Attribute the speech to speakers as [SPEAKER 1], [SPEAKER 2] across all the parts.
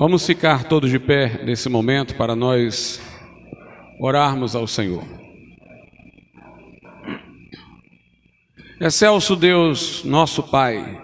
[SPEAKER 1] Vamos ficar todos de pé nesse momento para nós orarmos ao Senhor. Excelso Deus, nosso Pai,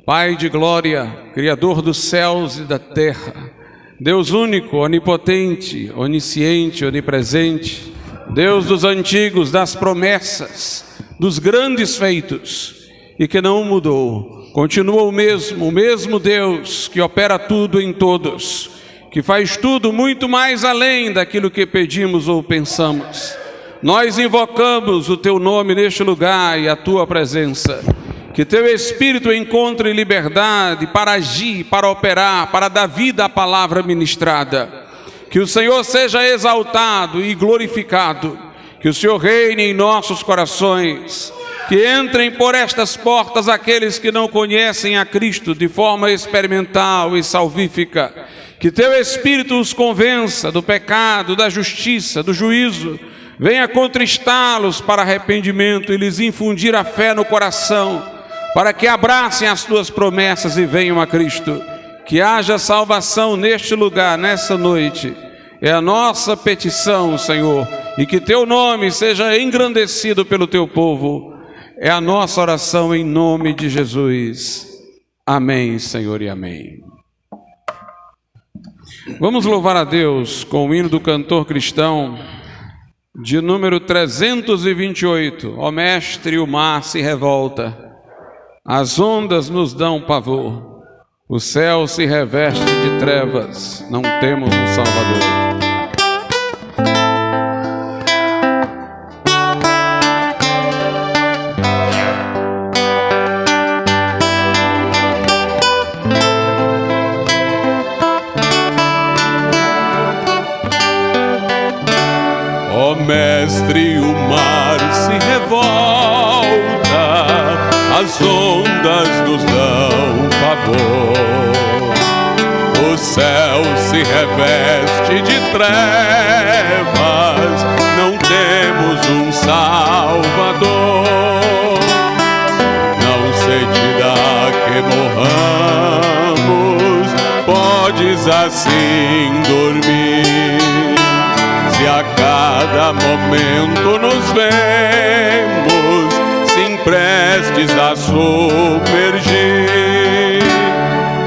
[SPEAKER 1] Pai de glória, Criador dos céus e da terra, Deus único, onipotente, onisciente, onipresente, Deus dos antigos, das promessas, dos grandes feitos, e que não mudou, continua o mesmo Deus que opera tudo em todos, que faz tudo muito mais além daquilo que pedimos ou pensamos. Nós invocamos o Teu nome neste lugar e a Tua presença. Que Teu Espírito encontre liberdade para agir, para operar, para dar vida à palavra ministrada. Que o Senhor seja exaltado e glorificado. Que o Senhor reine em nossos corações. Que entrem por estas portas aqueles que não conhecem a Cristo de forma experimental e salvífica. Que Teu Espírito os convença do pecado, da justiça, do juízo. Venha contristá-los para arrependimento e lhes infundir a fé no coração, para que abracem as Tuas promessas e venham a Cristo. Que haja salvação neste lugar, nessa noite. É a nossa petição, Senhor, e que Teu nome seja engrandecido pelo Teu povo. É a nossa oração em nome de Jesus. Amém, Senhor, e amém. Vamos louvar a Deus com o hino do cantor cristão de número 328. Ó Mestre, o mar se revolta, as ondas nos dão pavor, o céu se reveste de trevas, não temos um Salvador.
[SPEAKER 2] Ó Mestre, o mar se revolta, as ondas nos dão pavor, o céu se reveste de trevas, não temos um Salvador. Não se te dá que morramos, podes assim dormir. Se a cada momento nos vemos, sim prestes a submergir,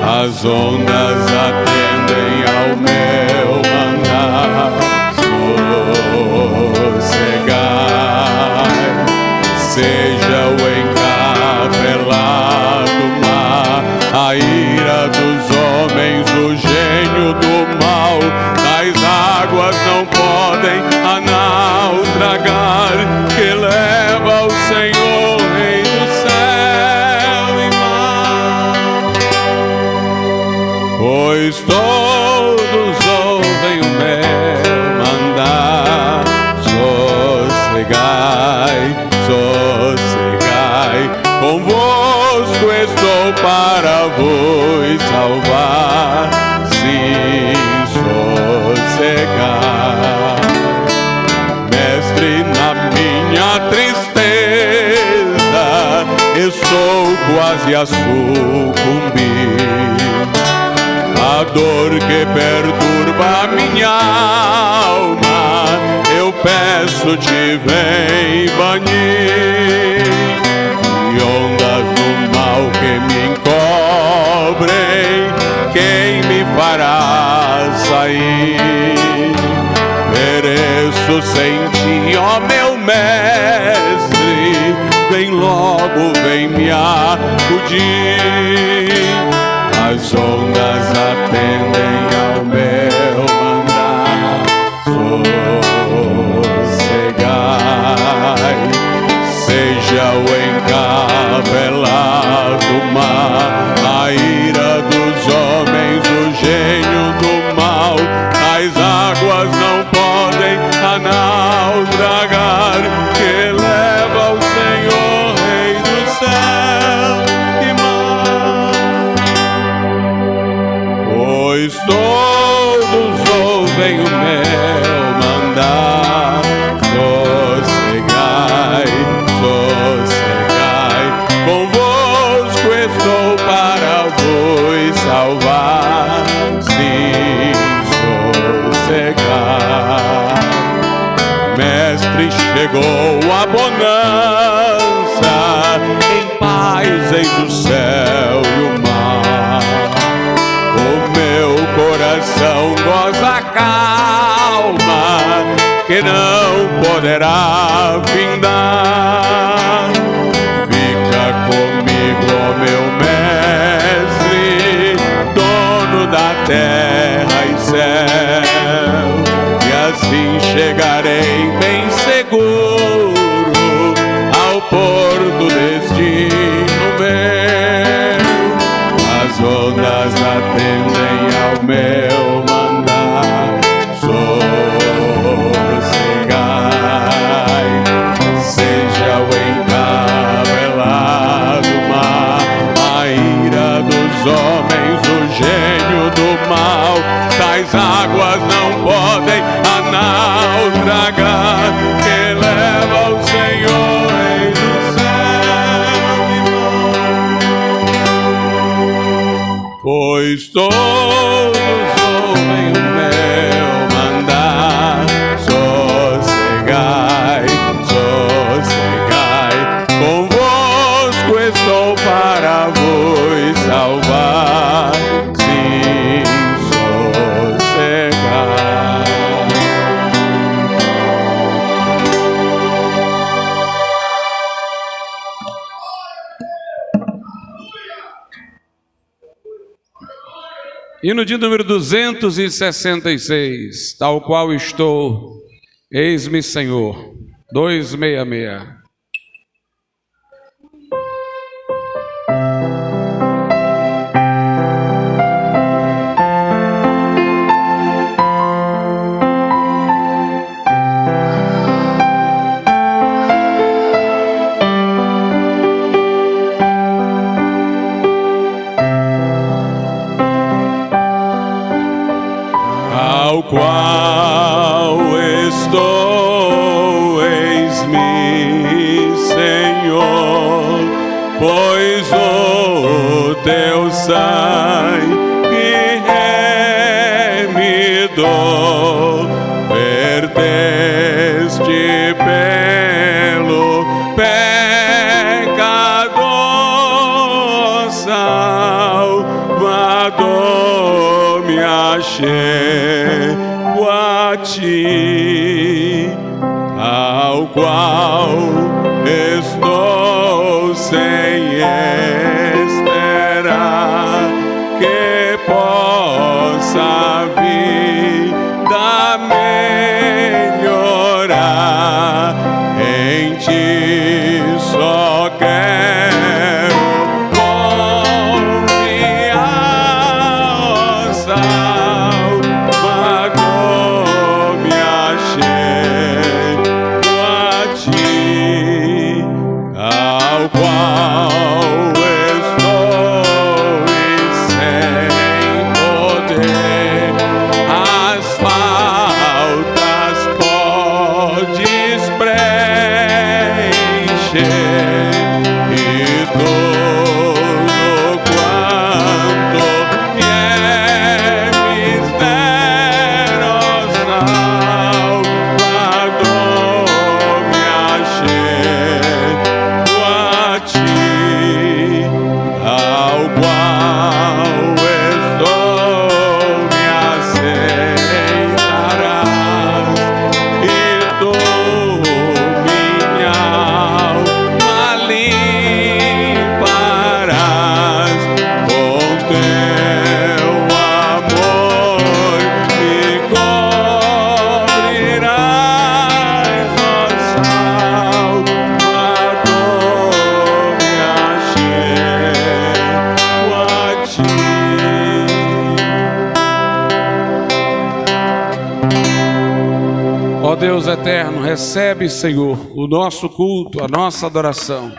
[SPEAKER 2] as ondas atendem ao meu mandar, sossegai, seja o encapelado mar, a ira dos homens, o gênio do mal, as águas não podem naufragar, que leva o Senhor, Rei do céu e mar. Pois todos ouvem o meu mandar, sossegai, sossegai, convosco estou para vos salvar, sim, sossegai. Mestre, na minha tristeza, estou quase a sucumbir. A dor que perturba minha alma, eu peço-te, vem banir. E ondas do mal que me encobrem, quem me fará sair? Mereço sem ti, ó meu Mestre, vem logo, vem me acudir. As ondas atendem ao meu mandar, sossegai, seja o encapelado mar, a ira dos homens, o gênio do mal, as águas não podem naufragar, que leva o Senhor, Rei do céu e mar. Pois todos ouvem o meu mandar, sossegai, sossegai, convosco estou para vos salvar, sim, chegou a bonança, em paz entre o céu e o mar. O meu coração goza calma, que não poderá findar. Fica comigo, ó meu mestre, dono da terra e céu, e assim chegarei bem seguro ao porto destino meu. As ondas atendem ao meu mandar, sossegai, seja o encabelado mar, a ira dos homens, o gênio do mal. Tais águas não podem a naufragar, que leva o Senhor rei do céu. Pois todos ouvem o meu mandar, sossegai, sossegai, convosco estou para vos salvar, sim, sossegai.
[SPEAKER 1] Hino de número 266, tal qual estou, eis-me Senhor, 266.
[SPEAKER 2] Ao qual estou, eis-me, Senhor, pois o teu sangue remidor verteste pelo pecador, Salvador, me achego a ti, ao qual estou sem esperar que possa a vida melhorar. Em ti só quero confiar, ó Salvador, me achego a ti, ao qual estou e sem poder as faltas podes preencher, e tudo quanto me é mistério, ó Salvador, me achego a ti, ao qual estou, me aceitarás, e tu minha alma limparás com teu amor, me cobrirás, ó Salvador, me achego a ti.
[SPEAKER 1] Ó Deus eterno, recebe, Senhor, o nosso culto, a nossa adoração,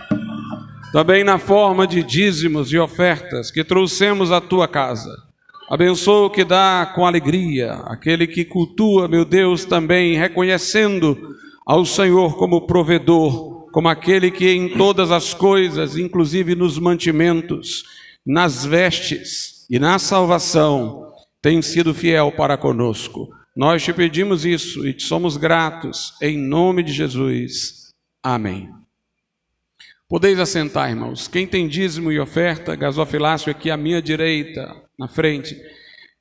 [SPEAKER 1] também na forma de dízimos e ofertas que trouxemos à tua casa. Abençoa o que dá com alegria, aquele que cultua, meu Deus, também reconhecendo ao Senhor como provedor, como aquele que em todas as coisas, inclusive nos mantimentos, nas vestes e na salvação, tem sido fiel para conosco. Nós te pedimos isso e te somos gratos, em nome de Jesus. Amém. Podeis assentar, irmãos. Quem tem dízimo e oferta, gasofilácio aqui à minha direita, na frente.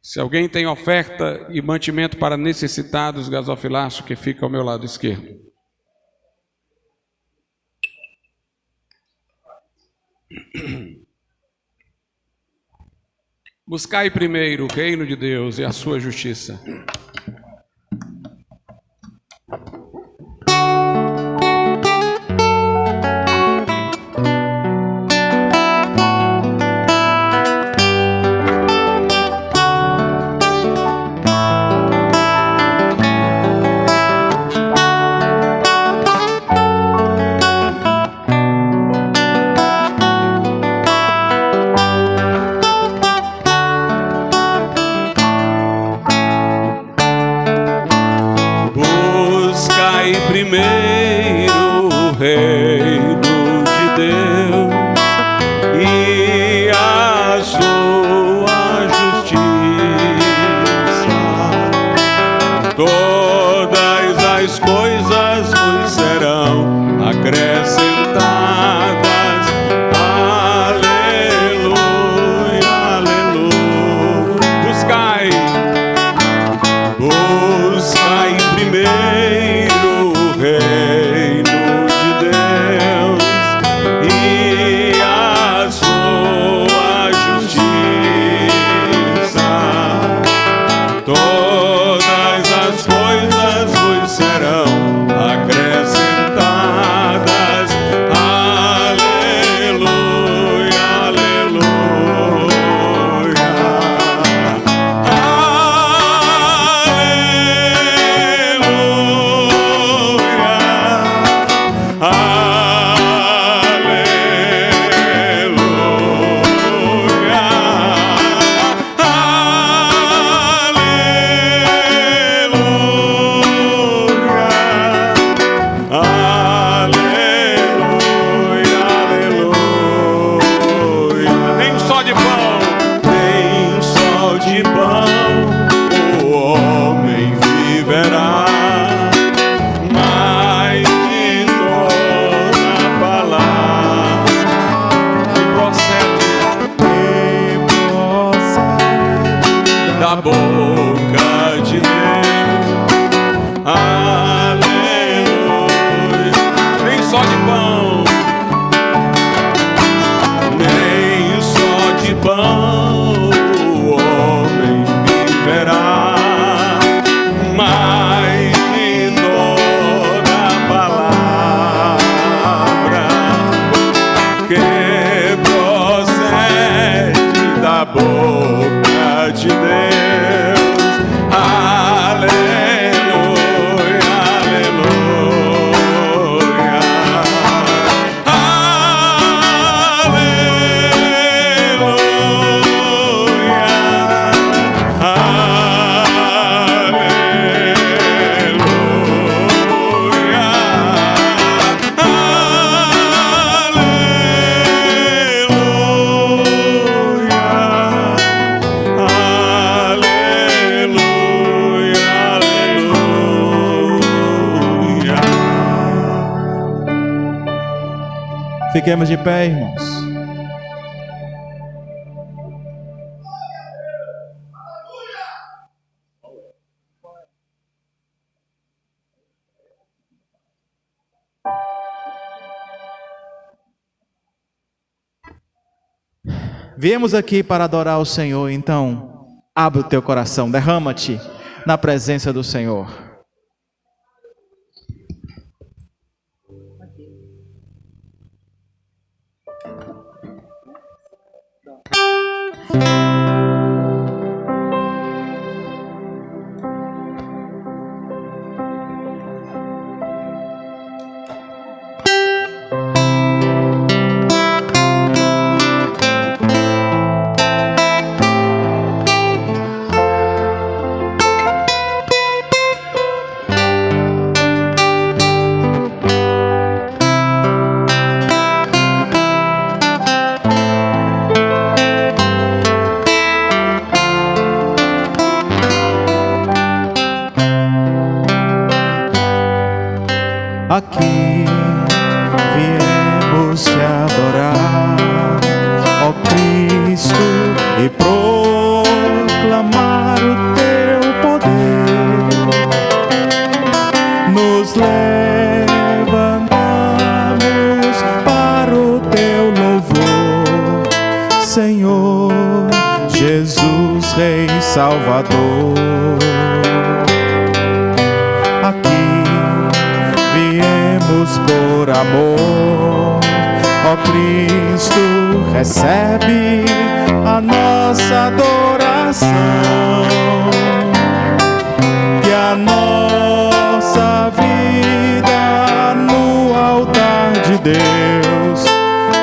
[SPEAKER 1] Se alguém tem oferta e mantimento para necessitados, gasofilácio que fica ao meu lado esquerdo. Buscai primeiro o reino de Deus e a sua justiça.
[SPEAKER 2] Primeiro o reino de Deus e a sua justiça, todas as coisas vos serão acrescentadas. Aleluia, aleluia. Buscai primeiro reino de Deus e a sua justiça, todas as coisas vos serão acrescentadas. Aleluia, aleluia. De pão o homem viverá, mas de toda palavra que procede da boca de Deus. Aleluia. Nem só de pão, nem só de pão mas de toda palavra que procede da boca de Deus. Aleluia, aleluia.
[SPEAKER 3] Fiquemos de pé, irmãos. Viemos aqui para adorar o Senhor, então abre o teu coração, derrama-te na presença do Senhor. aqui viemos te adorar, ó Cristo, e proclamar o teu poder. Nos levantamos para o teu louvor, Senhor Jesus, Rei Salvador. Aqui viemos por amor, ó Cristo, recebe a nossa adoração, que a nossa vida no altar de Deus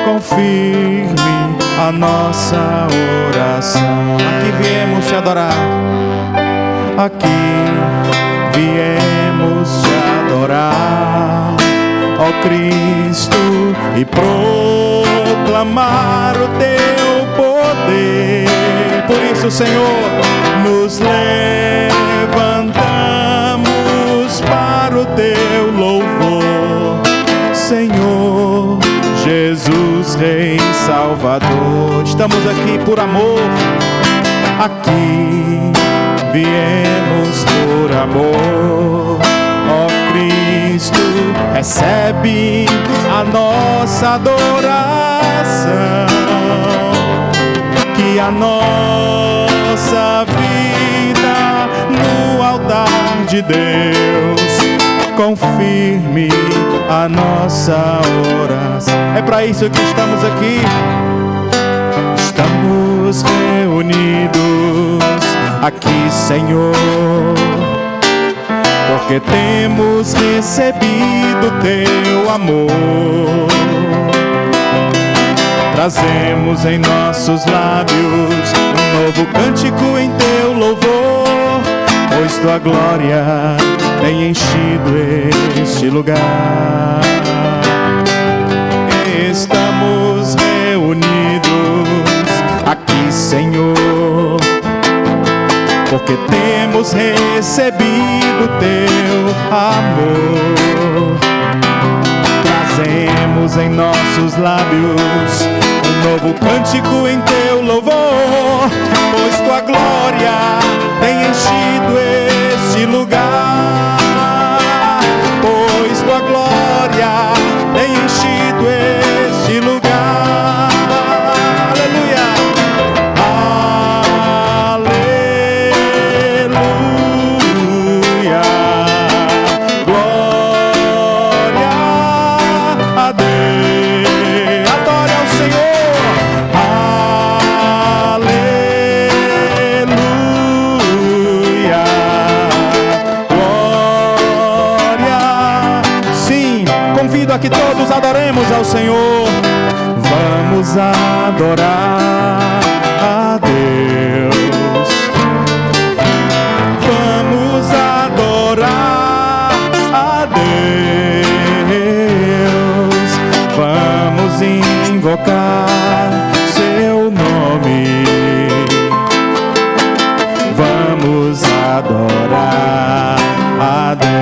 [SPEAKER 3] confirme a nossa oração. Aqui viemos te adorar, aqui viemos te adorar, ó Cristo, e proclamar o teu poder. Por isso, Senhor, nos levantamos para o teu louvor, Senhor Jesus, Rei Salvador. Estamos aqui por amor, aqui viemos por amor, ó Cristo, recebe a nossa adoração, que a nossa vida no altar de Deus confirme a nossa oração. É para isso que estamos aqui. Estamos reunidos aqui, Senhor, porque temos recebido teu amor. Trazemos em nossos lábios um novo cântico em teu louvor, pois tua glória tem enchido este lugar. Estamos reunidos aqui, Senhor, porque temos recebido teu amor. Trazemos em nossos lábios um novo cântico em teu louvor, pois tua glória tem enchido este lugar, pois tua glória tem enchido este lugar. Aleluia, aleluia, glória a Deus. Adore ao Senhor. Aleluia, glória. Sim, convido a que todos adoremos ao Senhor. Vamos adorar a Deus. Vamos adorar a Deus. Vamos invocar seu nome. Vamos adorar a Deus.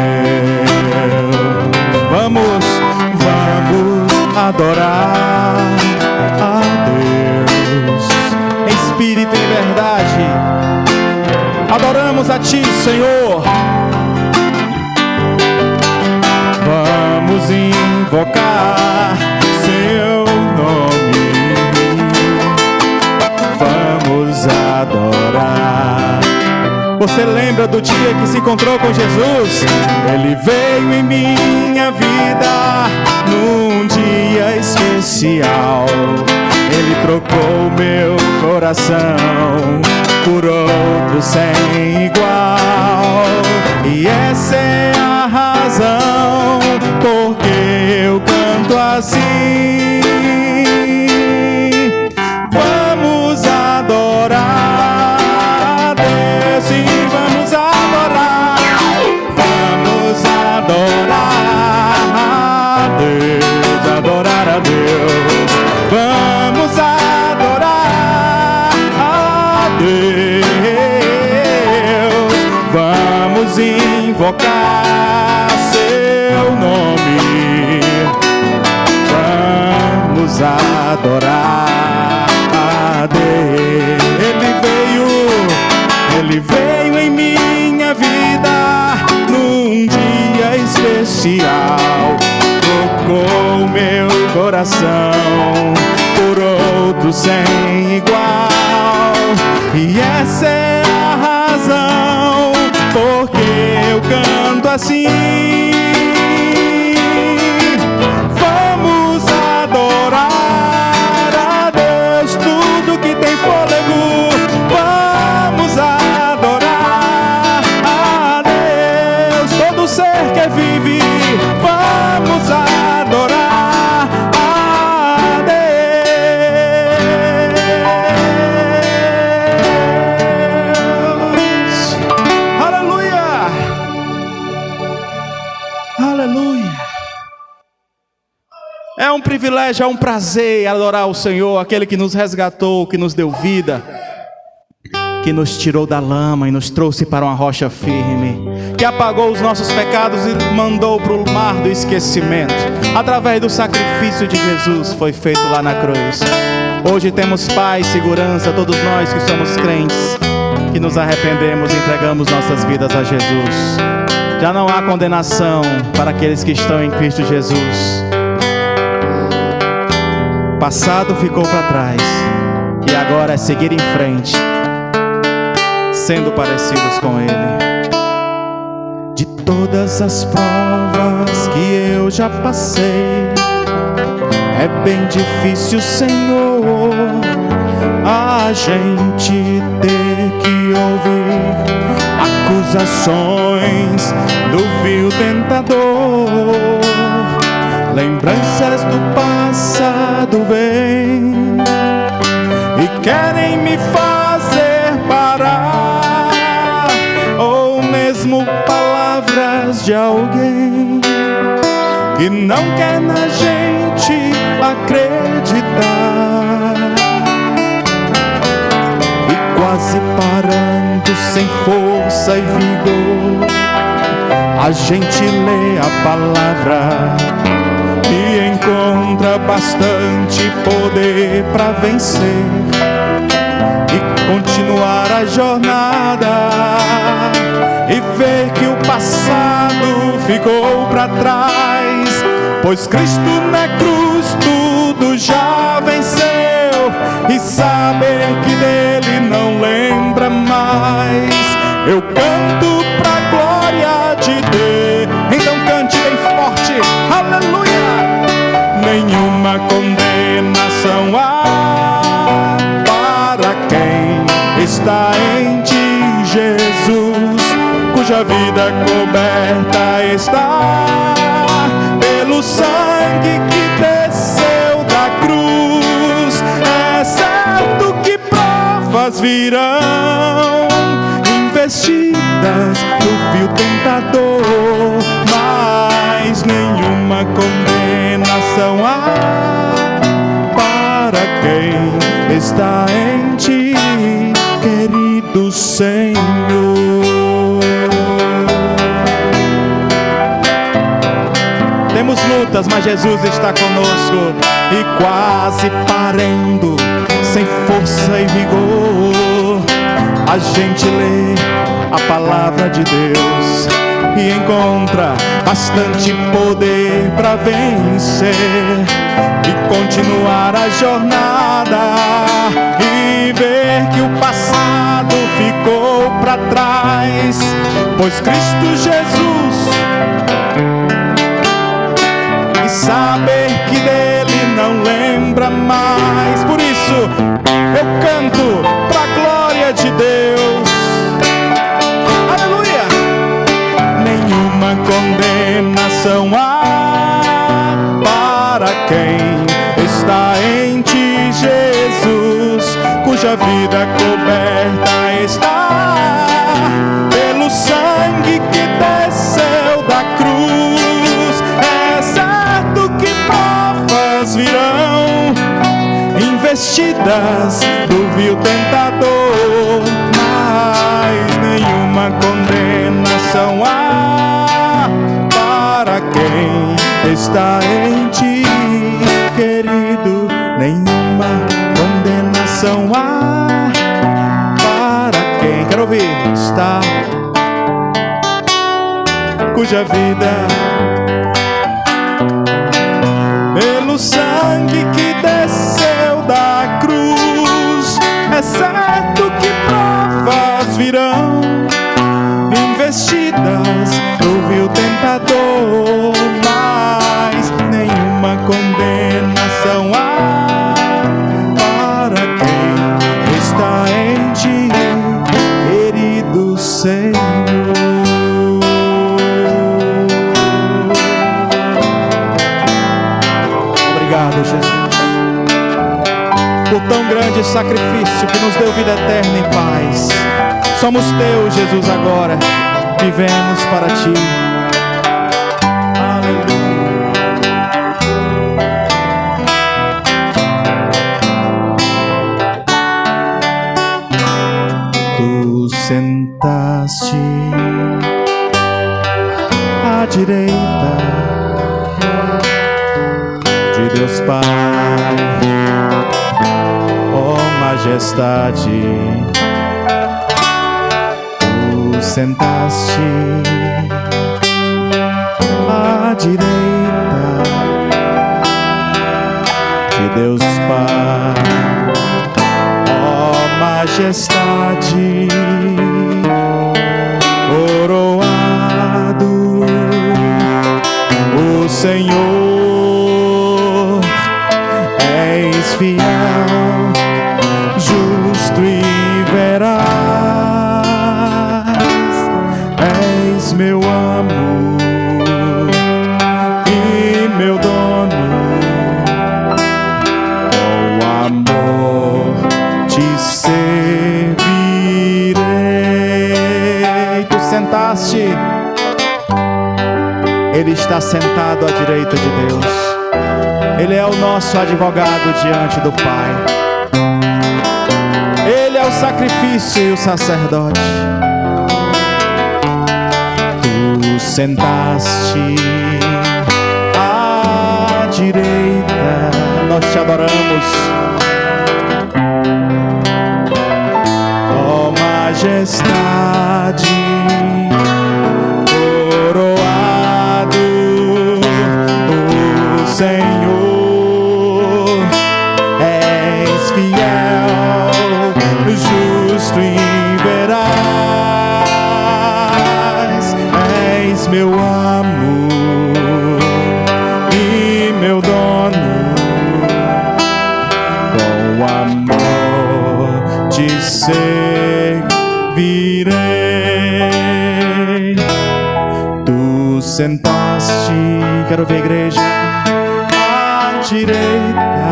[SPEAKER 3] Vamos adorar a Deus em espírito e em verdade. Adoramos a ti, Senhor. Vamos invocar seu nome. Vamos adorar. Você lembra do dia que se encontrou com Jesus? Ele veio em minha vida num dia especial. Ele trocou meu coração por outro sem igual. E essa é a razão porque eu canto assim. Vamos adorar a Deus, sim, vamos adorar. Vamos adorar a Deus, adorar a Deus. Vamos adorar a Deus. Vamos invocar seu nome. Ele veio em minha vida num dia especial, tocou meu coração por outro sem igual. E essa é a razão porque eu canto assim. Vamos adorar a Deus, tudo que tem fôlego. Vamos adorar a Deus, todo ser que vive. Vamos adorar a Deus. Aleluia! Aleluia! É um privilégio, é um prazer adorar o Senhor, aquele que nos resgatou, que nos deu vida, que nos tirou da lama e nos trouxe para uma rocha firme, que apagou os nossos pecados e mandou para o mar do esquecimento. Através do sacrifício de Jesus foi feito lá na cruz. Hoje temos paz, segurança, todos nós que somos crentes, que nos arrependemos e entregamos nossas vidas a Jesus. Já não há condenação para aqueles que estão em Cristo Jesus. O passado ficou para trás e agora é seguir em frente, sendo parecidos com Ele. De todas as provas que eu já passei, é bem difícil, Senhor, a gente ter que ouvir acusações do vil tentador. Lembranças do passado vêm e querem me fazer parar, ou mesmo palavras de alguém que não quer na gente acreditar. E quase parando, sem força e vigor, a gente lê a palavra e encontra bastante poder para vencer e continuar a jornada, e ver que o passado ficou para trás, pois Cristo na cruz tudo já venceu, e saber que dele não lembra mais. Eu canto pra glória de Deus. Então cante bem forte, aleluia. Nenhuma condenação há para quem está em ti, Jesus, cuja vida coberta está pelo sangue que desceu da cruz. É certo que provas virão, investidas do vil tentador, mas nenhuma condenação há para quem está em ti, querido Senhor. Temos lutas, mas Jesus está conosco, e quase parando, sem força e vigor, a gente lê a palavra de Deus e encontra bastante poder para vencer e continuar a jornada, e ver que o passado ficou para trás, pois Cristo Jesus, e saber que dele não lembra mais. Por isso eu canto pra glória de Deus, aleluia. Nenhuma condenação há para quem está em ti, Jesus, cuja vida coberta está pelo sangue que desceu da cruz. É certo que provas virão, investidas do vil tentador, mas nenhuma condenação há para quem está em ti, querido. Nenhuma condenação há para quem. Quero ouvir. Está, cuja vida, pelo sangue que desceu da cruz, é certo que provas virão, investidas do vil tentador, mas nenhuma condenação há para quem está em ti, querido Senhor. Obrigado, Jesus, por tão grande sacrifício que nos deu vida eterna e paz. Somos teus, Jesus, agora vivemos para ti. Aleluia. Tu sentaste à direita de Deus Pai, ó majestade. Tu sentaste à direita de Deus Pai, ó majestade. Coroado o Senhor, és fiel, justo e veraz, és meu amo e meu dono, com amor te servirei. Tu sentaste, Ele está sentado à direita de Deus. Ele é o nosso advogado diante do Pai. Ele é o sacrifício e o sacerdote. Tu sentaste à direita, nós te adoramos, ó majestade. Coroado o Senhor, és fiel, justo e veraz, és meu amo e meu dono, com amor te servirei. Tu sentaste, quero ver a igreja, à direita.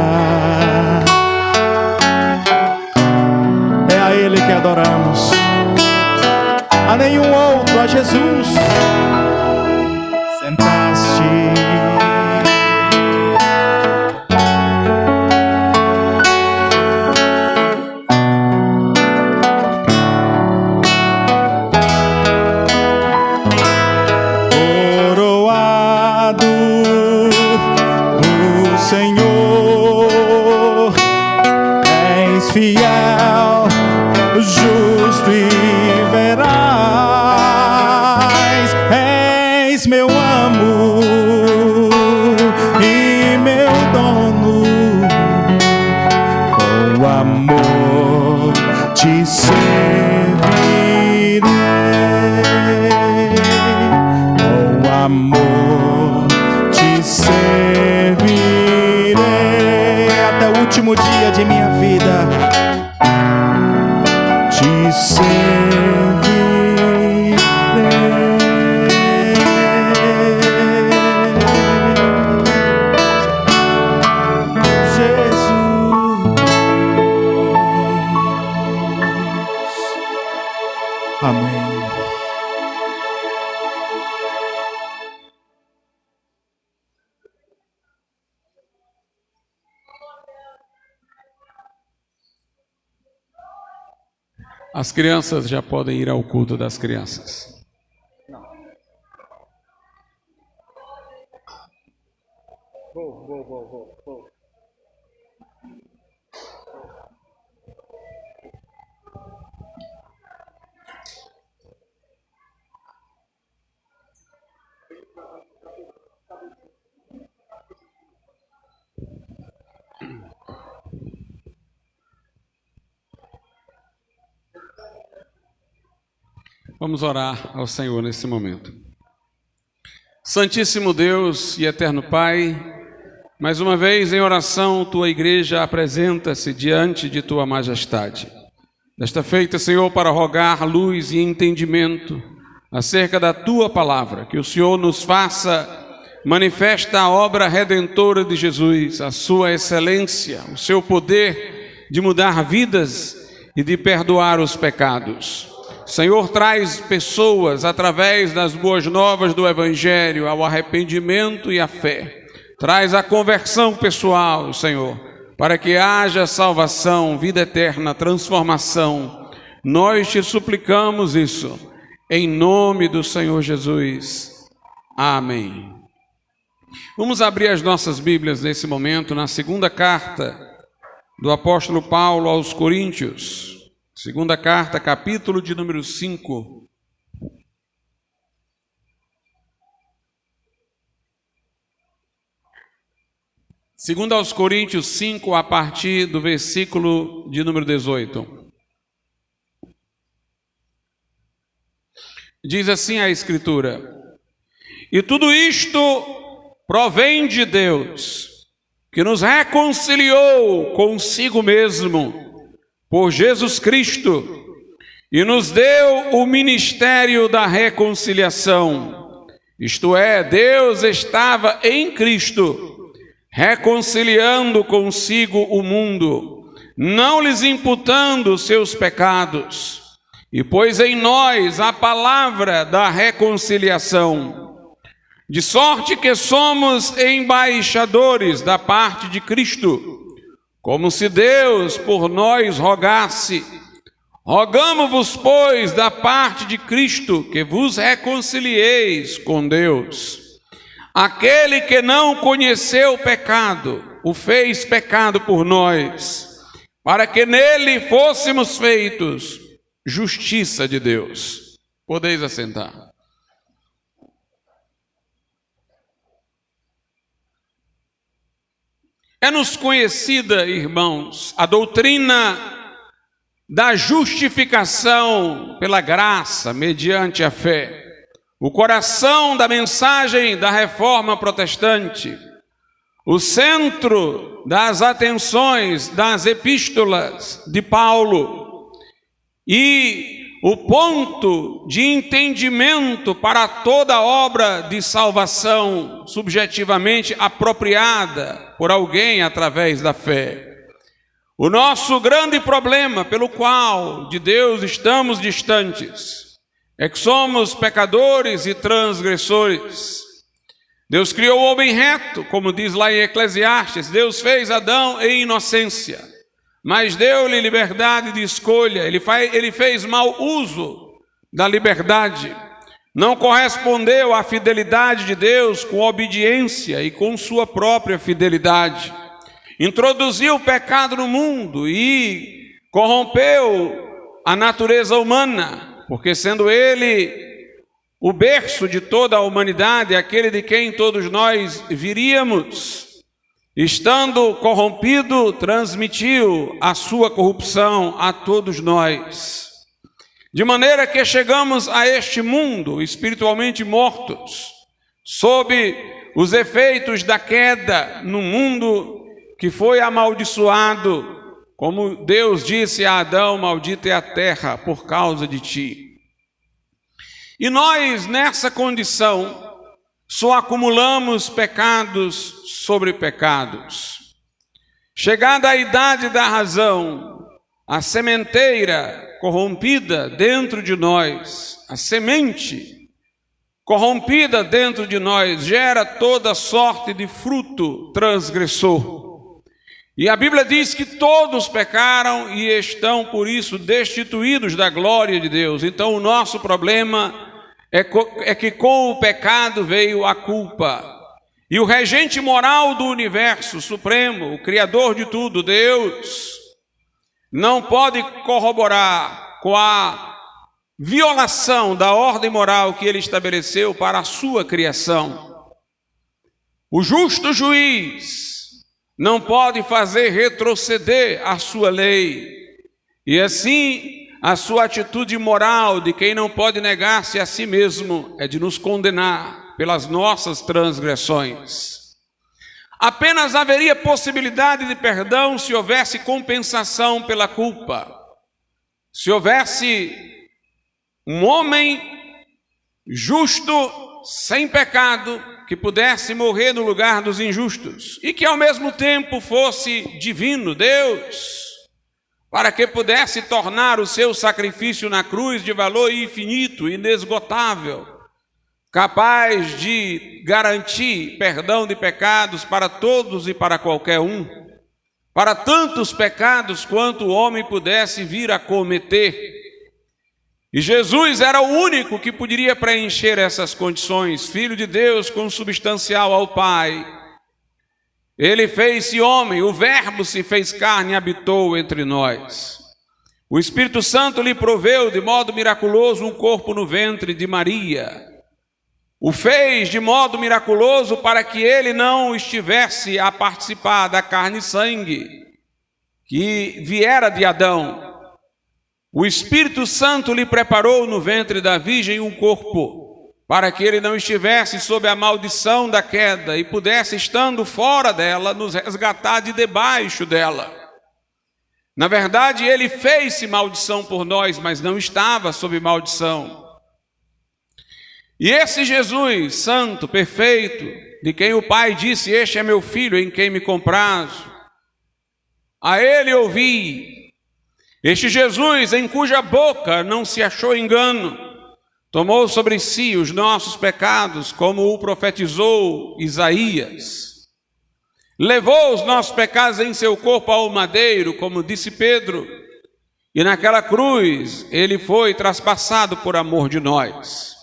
[SPEAKER 3] É a Ele que adoramos, a nenhum outro, a Jesus. Sentaste, coroado o Senhor, és fiel, justo e veraz, és meu amo e meu dono, com amor te servirei, com amor te servirei até o último dia de minha vida. Te servirei, Jesus. Amém.
[SPEAKER 1] As crianças já podem ir ao culto das crianças.
[SPEAKER 3] Vou.
[SPEAKER 1] Vamos orar ao Senhor nesse momento. Santíssimo Deus e eterno Pai, mais uma vez em oração, tua igreja apresenta-se diante de tua majestade. Desta feita, Senhor, para rogar luz e entendimento acerca da tua palavra, que o Senhor nos faça manifesta a obra redentora de Jesus, a sua excelência, o seu poder de mudar vidas e de perdoar os pecados. Senhor, traz pessoas, através das boas novas do Evangelho, ao arrependimento e à fé. Traz a conversão pessoal, Senhor, para que haja salvação, vida eterna, transformação. Nós te suplicamos isso, em nome do Senhor Jesus. Amém. Vamos abrir as nossas Bíblias nesse momento, na segunda carta do apóstolo Paulo aos Coríntios. Segunda carta, capítulo de número 5. Segunda aos Coríntios 5, a partir do versículo de número 18. Diz assim a Escritura: E tudo isto provém de Deus, que nos reconciliou consigo mesmo, por Jesus Cristo, e nos deu o ministério da reconciliação. Isto é, Deus estava em Cristo, reconciliando consigo o mundo, não lhes imputando seus pecados, e pôs em nós a palavra da reconciliação, de sorte que somos embaixadores da parte de Cristo, como se Deus por nós rogasse. Rogamo-vos, pois, da parte de Cristo, que vos reconcilieis com Deus. Aquele que não conheceu o pecado, o fez pecado por nós, para que nele fôssemos feitos justiça de Deus. Podeis assentar. É-nos conhecida, irmãos, a doutrina da justificação pela graça, mediante a fé. O coração da mensagem da Reforma Protestante, o centro das atenções das epístolas de Paulo e o ponto de entendimento para toda obra de salvação subjetivamente apropriada por alguém através da fé. O nosso grande problema pelo qual de Deus estamos distantes é que somos pecadores e transgressores. Deus criou o homem reto, como diz lá em Eclesiastes. Deus fez Adão em inocência, mas deu-lhe liberdade de escolha. Ele fez mau uso da liberdade. Não correspondeu à fidelidade de Deus com obediência e com sua própria fidelidade. Introduziu o pecado no mundo e corrompeu a natureza humana, porque sendo ele o berço de toda a humanidade, aquele de quem todos nós viríamos, estando corrompido, transmitiu a sua corrupção a todos nós. De maneira que chegamos a este mundo espiritualmente mortos, sob os efeitos da queda, no mundo que foi amaldiçoado, como Deus disse a Adão: maldita é a terra por causa de ti. E nós, nessa condição, só acumulamos pecados sobre pecados. Chegada a idade da razão, a sementeira corrompida dentro de nós, a semente corrompida dentro de nós, gera toda sorte de fruto transgressor. E a Bíblia diz que todos pecaram e estão, por isso, destituídos da glória de Deus. Então o nosso problema é que com o pecado veio a culpa. E o regente moral do universo supremo, o Criador de tudo, Deus, não pode corroborar com a violação da ordem moral que ele estabeleceu para a sua criação. O justo juiz não pode fazer retroceder a sua lei. E assim, a sua atitude moral de quem não pode negar-se a si mesmo é de nos condenar pelas nossas transgressões. Apenas haveria possibilidade de perdão se houvesse compensação pela culpa. Se houvesse um homem justo, sem pecado, que pudesse morrer no lugar dos injustos e que ao mesmo tempo fosse divino, Deus, para que pudesse tornar o seu sacrifício na cruz de valor infinito, inesgotável, capaz de garantir perdão de pecados para todos e para qualquer um, para tantos pecados quanto o homem pudesse vir a cometer. E Jesus era o único que poderia preencher essas condições, Filho de Deus consubstancial ao Pai. Ele fez-se homem, o Verbo se fez carne e habitou entre nós. O Espírito Santo lhe proveu de modo miraculoso um corpo no ventre de Maria. O fez de modo miraculoso para que ele não estivesse a participar da carne e sangue que viera de Adão. O Espírito Santo lhe preparou no ventre da Virgem um corpo para que ele não estivesse sob a maldição da queda e pudesse, estando fora dela, nos resgatar de debaixo dela. Na verdade, ele fez-se maldição por nós, mas não estava sob maldição. E esse Jesus santo, perfeito, de quem o Pai disse: este é meu filho em quem me comprazo, a ele ouvi. Este Jesus em cuja boca não se achou engano, tomou sobre si os nossos pecados, como o profetizou Isaías. Levou os nossos pecados em seu corpo ao madeiro, como disse Pedro, e naquela cruz ele foi traspassado por amor de nós.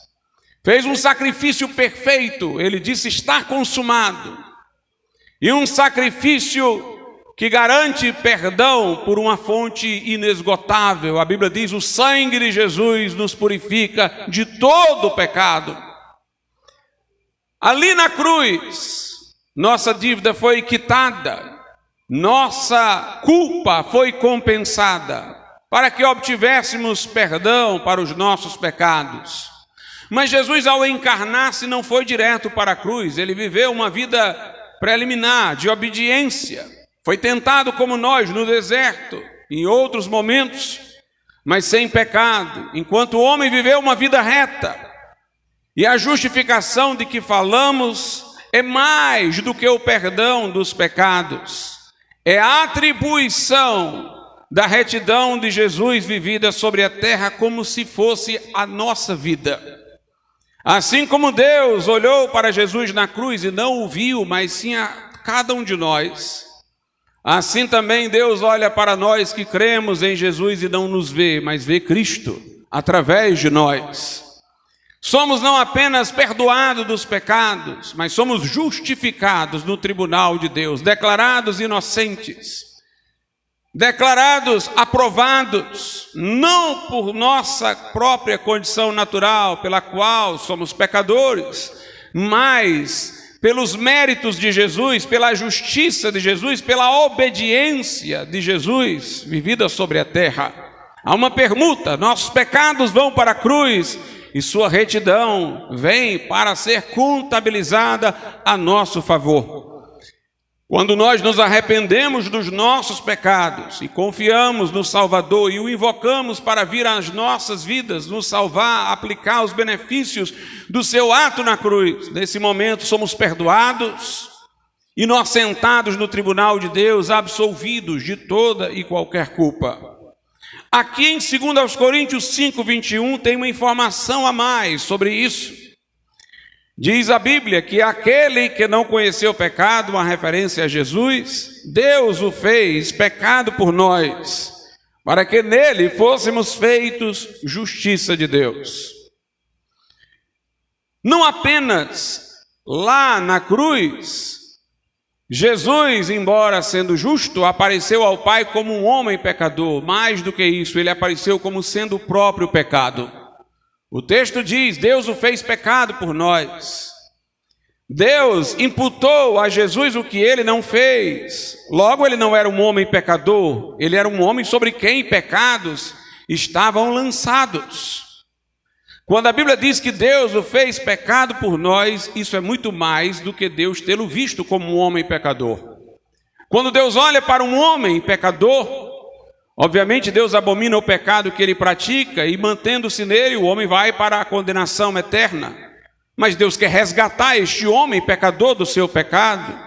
[SPEAKER 1] Fez um sacrifício perfeito, ele disse: está consumado. E um sacrifício que garante perdão por uma fonte inesgotável. A Bíblia diz: o sangue de Jesus nos purifica de todo o pecado. Ali na cruz, nossa dívida foi quitada, nossa culpa foi compensada, para que obtivéssemos perdão para os nossos pecados. Mas Jesus, ao encarnar-se, não foi direto para a cruz. Ele viveu uma vida preliminar, de obediência. Foi tentado como nós no deserto, em outros momentos, mas sem pecado, enquanto o homem viveu uma vida reta. E a justificação de que falamos é mais do que o perdão dos pecados. É a atribuição da retidão de Jesus vivida sobre a terra como se fosse a nossa vida. Assim como Deus olhou para Jesus na cruz e não o viu, mas sim a cada um de nós, assim também Deus olha para nós que cremos em Jesus e não nos vê, mas vê Cristo através de nós. Somos não apenas perdoados dos pecados, mas somos justificados no tribunal de Deus, declarados inocentes, declarados aprovados, não por nossa própria condição natural, pela qual somos pecadores, mas pelos méritos de Jesus, pela justiça de Jesus, pela obediência de Jesus vivida sobre a terra. Há uma permuta: nossos pecados vão para a cruz e sua retidão vem para ser contabilizada a nosso favor. Quando nós nos arrependemos dos nossos pecados e confiamos no Salvador e o invocamos para vir às nossas vidas, nos salvar, aplicar os benefícios do seu ato na cruz, nesse momento somos perdoados, inocentados no tribunal de Deus, absolvidos de toda e qualquer culpa. Aqui em 2 Coríntios 5:21 tem uma informação a mais sobre isso. Diz a Bíblia que aquele que não conheceu o pecado, uma referência a Jesus, Deus o fez pecado por nós, para que nele fôssemos feitos justiça de Deus. Não apenas lá na cruz, Jesus, embora sendo justo, apareceu ao Pai como um homem pecador. Mais do que isso, ele apareceu como sendo o próprio pecado. O texto diz: Deus o fez pecado por nós. Deus imputou a Jesus o que ele não fez. Logo, ele não era um homem pecador, ele era um homem sobre quem pecados estavam lançados. Quando a Bíblia diz que Deus o fez pecado por nós, isso é muito mais do que Deus tê-lo visto como um homem pecador. Quando Deus olha para um homem pecador, obviamente Deus abomina o pecado que ele pratica e mantendo-se nele, o homem vai para a condenação eterna. Mas Deus quer resgatar este homem pecador do seu pecado.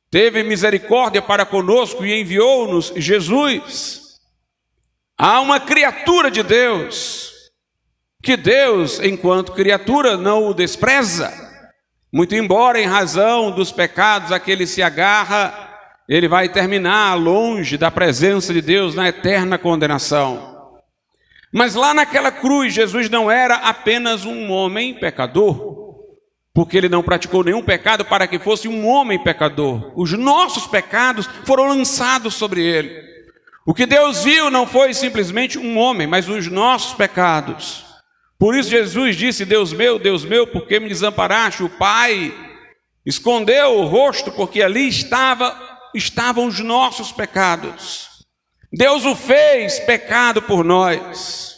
[SPEAKER 1] Teve misericórdia para conosco e enviou-nos Jesus. Há uma criatura de Deus, que Deus, enquanto criatura, não o despreza. Muito embora em razão dos pecados a que ele se agarra, ele vai terminar longe da presença de Deus na eterna condenação. Mas lá naquela cruz, Jesus não era apenas um homem pecador, porque ele não praticou nenhum pecado para que fosse um homem pecador. Os nossos pecados foram lançados sobre ele. O que Deus viu não foi simplesmente um homem, mas os nossos pecados. Por isso Jesus disse: Deus meu, por que me desamparaste? O Pai escondeu o rosto porque ali estavam os nossos pecados. Deus o fez pecado por nós.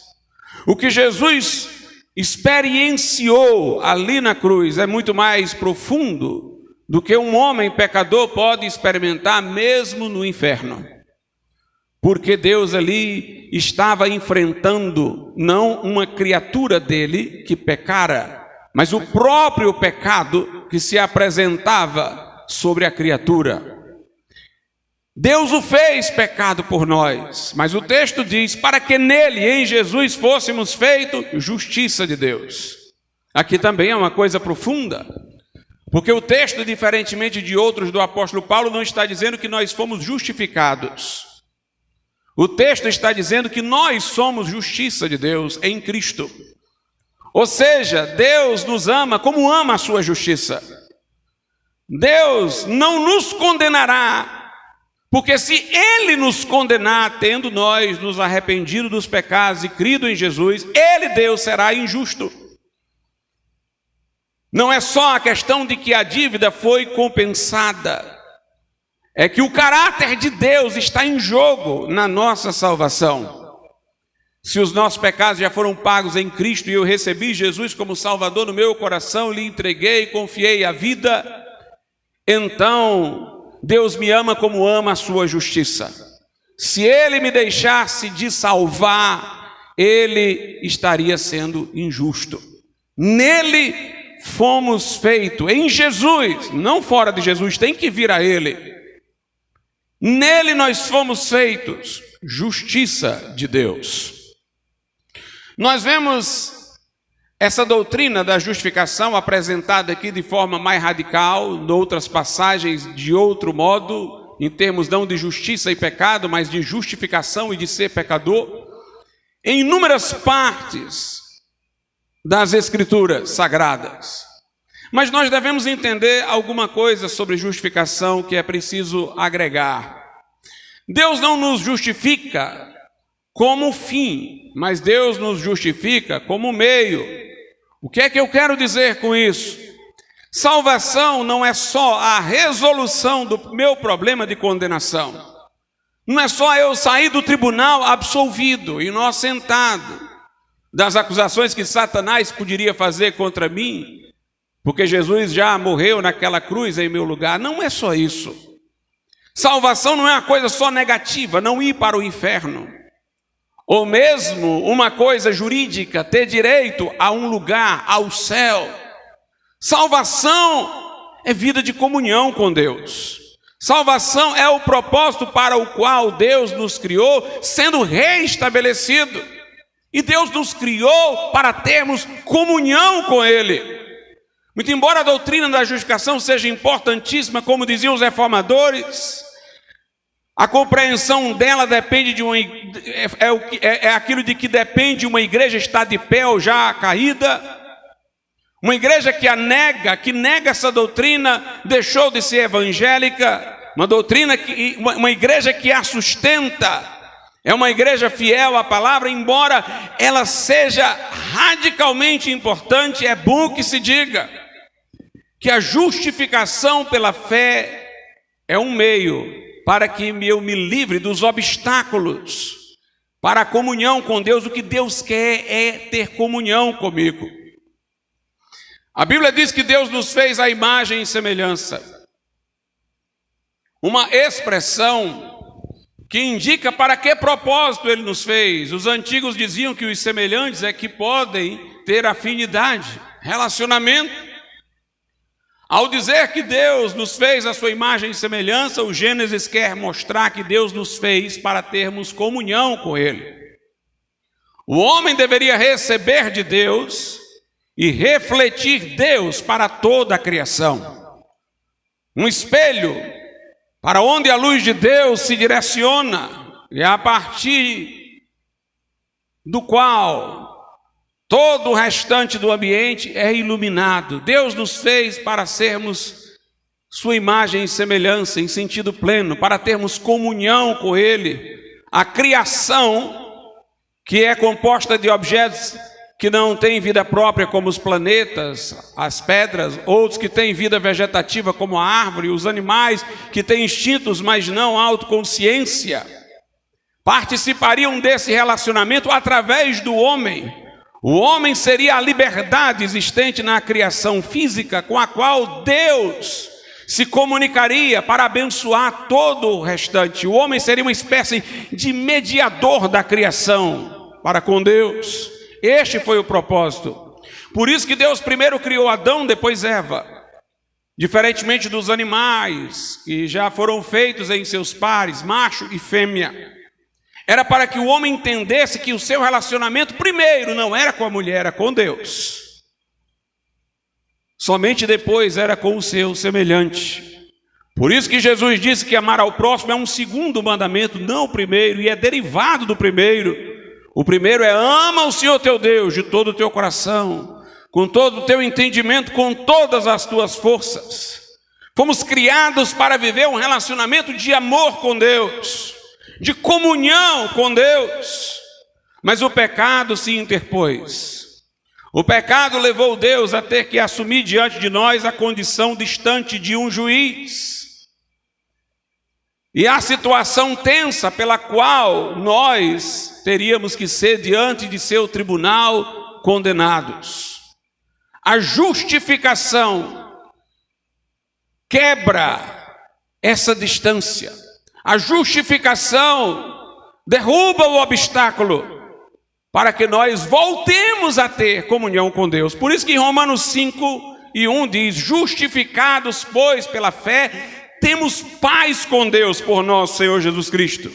[SPEAKER 1] O que Jesus experienciou ali na cruz é muito mais profundo do que um homem pecador pode experimentar mesmo no inferno. Porque Deus ali estava enfrentando não uma criatura dele que pecara, mas o próprio pecado que se apresentava sobre a criatura. Deus o fez pecado por nós, mas o texto diz, para que nele, em Jesus, fôssemos feitos justiça de Deus. Aqui também é uma coisa profunda, porque o texto, diferentemente de outros do apóstolo Paulo, não está dizendo que nós fomos justificados. O texto está dizendo que nós somos justiça de Deus em Cristo. Ou seja, Deus nos ama como ama a sua justiça. Deus não nos condenará, porque se Ele nos condenar, tendo nós nos arrependido dos pecados e crido em Jesus, Ele, Deus, será injusto. Não é só a questão de que a dívida foi compensada, é que o caráter de Deus está em jogo na nossa salvação. Se os nossos pecados já foram pagos em Cristo e eu recebi Jesus como Salvador no meu coração, lhe entreguei, confiei a vida, então Deus me ama como ama a sua justiça. Se Ele me deixasse de salvar, Ele estaria sendo injusto. Nele fomos feitos, em Jesus, não fora de Jesus, tem que vir a Ele. Nele nós fomos feitos justiça de Deus. Nós vemos essa doutrina da justificação apresentada aqui de forma mais radical, em outras passagens de outro modo, em termos não de justiça e pecado, mas de justificação e de ser pecador, em inúmeras partes das Escrituras Sagradas. Mas nós devemos entender alguma coisa sobre justificação que é preciso agregar. Deus não nos justifica como fim, mas Deus nos justifica como meio. O que é que eu quero dizer com isso? Salvação não é só a resolução do meu problema de condenação. Não é só eu sair do tribunal absolvido, inocentado das acusações que Satanás poderia fazer contra mim, porque Jesus já morreu naquela cruz em meu lugar. Não é só isso. Salvação não é uma coisa só negativa, não ir para o inferno. Ou mesmo uma coisa jurídica, ter direito a um lugar, ao céu. Salvação é vida de comunhão com Deus. Salvação é o propósito para o qual Deus nos criou, sendo reestabelecido. E Deus nos criou para termos comunhão com Ele. Muito embora a doutrina da justificação seja importantíssima, como diziam os reformadores, a compreensão dela depende de aquilo de que depende uma igreja estar de pé ou já caída. Uma igreja que nega essa doutrina, deixou de ser evangélica. Uma igreja que a sustenta, é uma igreja fiel à palavra, embora ela seja radicalmente importante, é bom que se diga que a justificação pela fé é um meio para que eu me livre dos obstáculos para a comunhão com Deus. O que Deus quer é ter comunhão comigo. A Bíblia diz que Deus nos fez à imagem e semelhança. Uma expressão que indica para que propósito Ele nos fez. Os antigos diziam que os semelhantes é que podem ter afinidade, relacionamento. Ao dizer que Deus nos fez a sua imagem e semelhança, o Gênesis quer mostrar que Deus nos fez para termos comunhão com Ele. O homem deveria receber de Deus e refletir Deus para toda a criação. Um espelho para onde a luz de Deus se direciona, e a partir do qual todo o restante do ambiente é iluminado. Deus nos fez para sermos sua imagem e semelhança em sentido pleno, para termos comunhão com Ele. A criação, que é composta de objetos que não têm vida própria, como os planetas, as pedras, outros que têm vida vegetativa, como a árvore, os animais que têm instintos, mas não autoconsciência, participariam desse relacionamento através do homem. O homem seria a liberdade existente na criação física com a qual Deus se comunicaria para abençoar todo o restante. O homem seria uma espécie de mediador da criação para com Deus. Este foi o propósito. Por isso que Deus primeiro criou Adão, depois Eva. Diferentemente dos animais que já foram feitos em seus pares, macho e fêmea. Era para que o homem entendesse que o seu relacionamento primeiro não era com a mulher, era com Deus. Somente depois era com o seu semelhante. Por isso que Jesus disse que amar ao próximo é um segundo mandamento, não o primeiro, e é derivado do primeiro. O primeiro é: ama o Senhor teu Deus de todo o teu coração, com todo o teu entendimento, com todas as tuas forças. Fomos criados para viver um relacionamento de amor com Deus, de comunhão com Deus. Mas o pecado se interpôs. O pecado levou Deus a ter que assumir diante de nós a condição distante de um juiz. E a situação tensa pela qual nós teríamos que ser diante de seu tribunal condenados. A justificação quebra essa distância. A justificação derruba o obstáculo para que nós voltemos a ter comunhão com Deus. Por isso que em Romanos 5:1 diz: justificados, pois, pela fé, temos paz com Deus por nosso Senhor Jesus Cristo.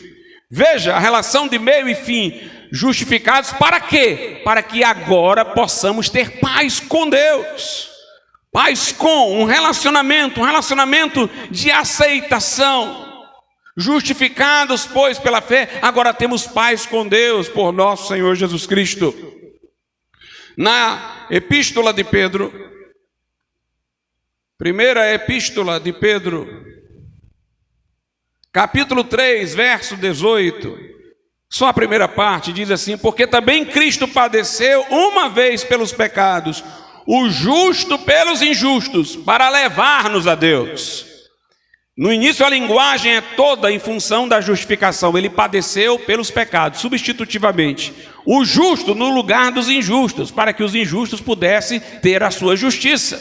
[SPEAKER 1] Veja a relação de meio e fim. Justificados para quê? Para que agora possamos ter paz com Deus. Paz com um relacionamento de aceitação. Justificados, pois, pela fé, agora temos paz com Deus por nosso Senhor Jesus Cristo. Na epístola de Pedro, primeira epístola de Pedro, capítulo 3, verso 18, só a primeira parte diz assim: porque também Cristo padeceu uma vez pelos pecados, o justo pelos injustos, para levar-nos a Deus. No início a linguagem é toda em função da justificação. Ele padeceu pelos pecados, substitutivamente. O justo no lugar dos injustos, para que os injustos pudessem ter a sua justiça.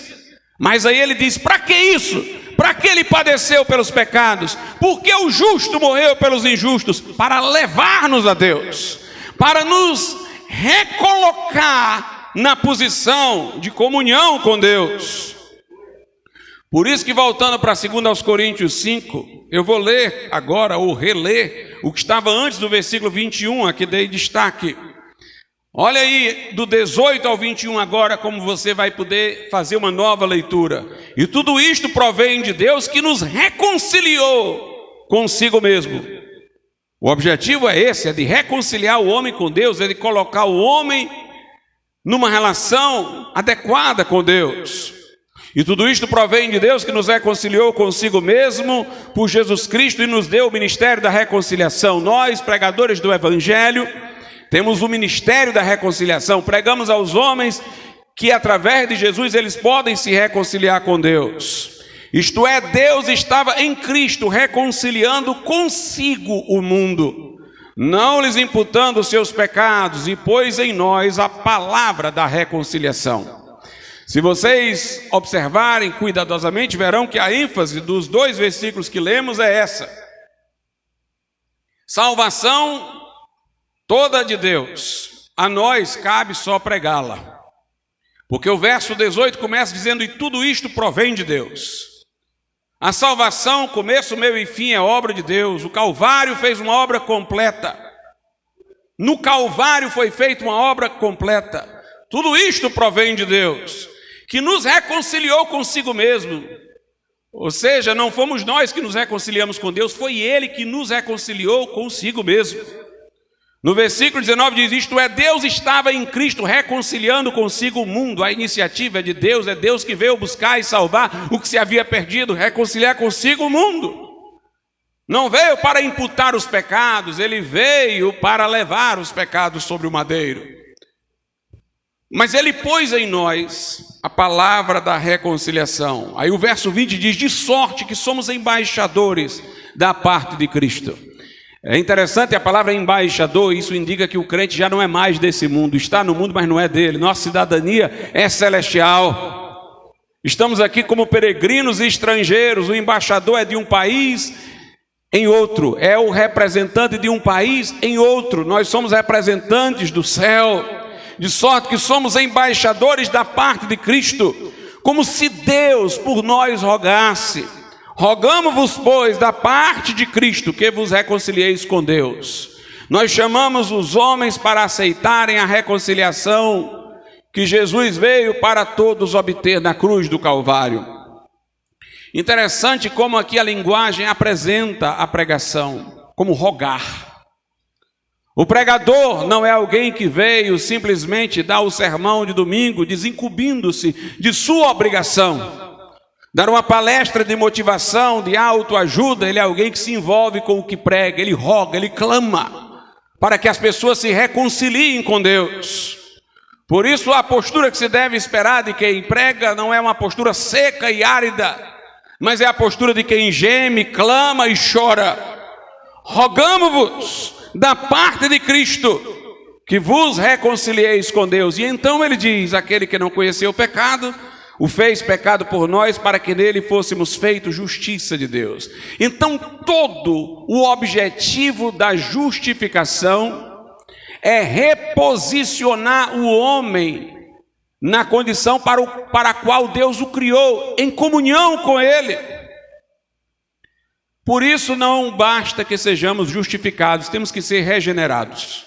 [SPEAKER 1] Mas aí ele diz: para que isso? Para que ele padeceu pelos pecados? Porque o justo morreu pelos injustos? Para levar-nos a Deus, para nos recolocar na posição de comunhão com Deus. Por isso que, voltando para 2 Coríntios 5, eu vou ler agora, ou reler, o que estava antes do versículo 21, aqui dei destaque. Olha aí, do 18 ao 21 agora, como você vai poder fazer uma nova leitura. E tudo isto provém de Deus, que nos reconciliou consigo mesmo. O objetivo é esse, é de reconciliar o homem com Deus, é de colocar o homem numa relação adequada com Deus. E tudo isto provém de Deus, que nos reconciliou consigo mesmo por Jesus Cristo e nos deu o ministério da reconciliação. Nós, pregadores do Evangelho, temos o ministério da reconciliação. Pregamos aos homens que através de Jesus eles podem se reconciliar com Deus. Isto é, Deus estava em Cristo reconciliando consigo o mundo, não lhes imputando os seus pecados, e pôs em nós a palavra da reconciliação. Se vocês observarem cuidadosamente, verão que a ênfase dos 2 versículos que lemos é essa: salvação toda de Deus, a nós cabe só pregá-la. Porque o verso 18 começa dizendo: e tudo isto provém de Deus. A salvação, começo, meio e fim, é obra de Deus. O Calvário fez uma obra completa. No Calvário foi feita uma obra completa. Tudo isto provém de Deus, que nos reconciliou consigo mesmo. Ou seja, não fomos nós que nos reconciliamos com Deus, foi Ele que nos reconciliou consigo mesmo. No versículo 19 diz: isto é, Deus estava em Cristo reconciliando consigo o mundo. A iniciativa é de Deus, é Deus que veio buscar e salvar o que se havia perdido, reconciliar consigo o mundo. Não veio para imputar os pecados, Ele veio para levar os pecados sobre o madeiro. Mas Ele pôs em nós a palavra da reconciliação. Aí o verso 20 diz: de sorte que somos embaixadores da parte de Cristo. É interessante a palavra embaixador, isso indica que o crente já não é mais desse mundo, está no mundo, mas não é dele. Nossa cidadania é celestial. Estamos aqui como peregrinos e estrangeiros. O embaixador é de um país em outro, é o representante de um país em outro. Nós somos representantes do céu, de sorte que somos embaixadores da parte de Cristo, como se Deus por nós rogasse. Rogamo-vos, pois, da parte de Cristo, que vos reconcilieis com Deus. Nós chamamos os homens para aceitarem a reconciliação que Jesus veio para todos obter na cruz do Calvário. Interessante como aqui a linguagem apresenta a pregação, como rogar. O pregador não é alguém que veio simplesmente dar o sermão de domingo, desincumbindo-se de sua obrigação. Dar uma palestra de motivação, de autoajuda. Ele é alguém que se envolve com o que prega, ele roga, ele clama para que as pessoas se reconciliem com Deus. Por isso a postura que se deve esperar de quem prega não é uma postura seca e árida, mas é a postura de quem geme, clama e chora. Rogamo-vos da parte de Cristo que vos reconcilieis com Deus. E então ele diz: aquele que não conheceu o pecado, o fez pecado por nós, para que nele fôssemos feitos justiça de Deus. Então todo o objetivo da justificação é reposicionar o homem na condição para a qual Deus o criou, em comunhão com Ele. Por isso não basta que sejamos justificados, temos que ser regenerados.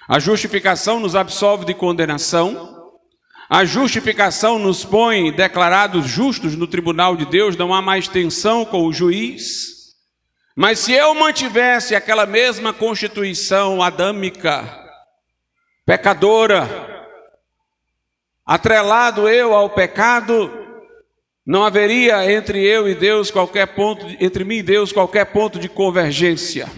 [SPEAKER 1] A justificação nos absolve de condenação. A justificação nos põe declarados justos no tribunal de Deus, não há mais tensão com o juiz. Mas se eu mantivesse aquela mesma constituição adâmica, pecadora, atrelado eu ao pecado, não haveria entre eu e Deus qualquer ponto, entre mim e Deus qualquer ponto de convergência.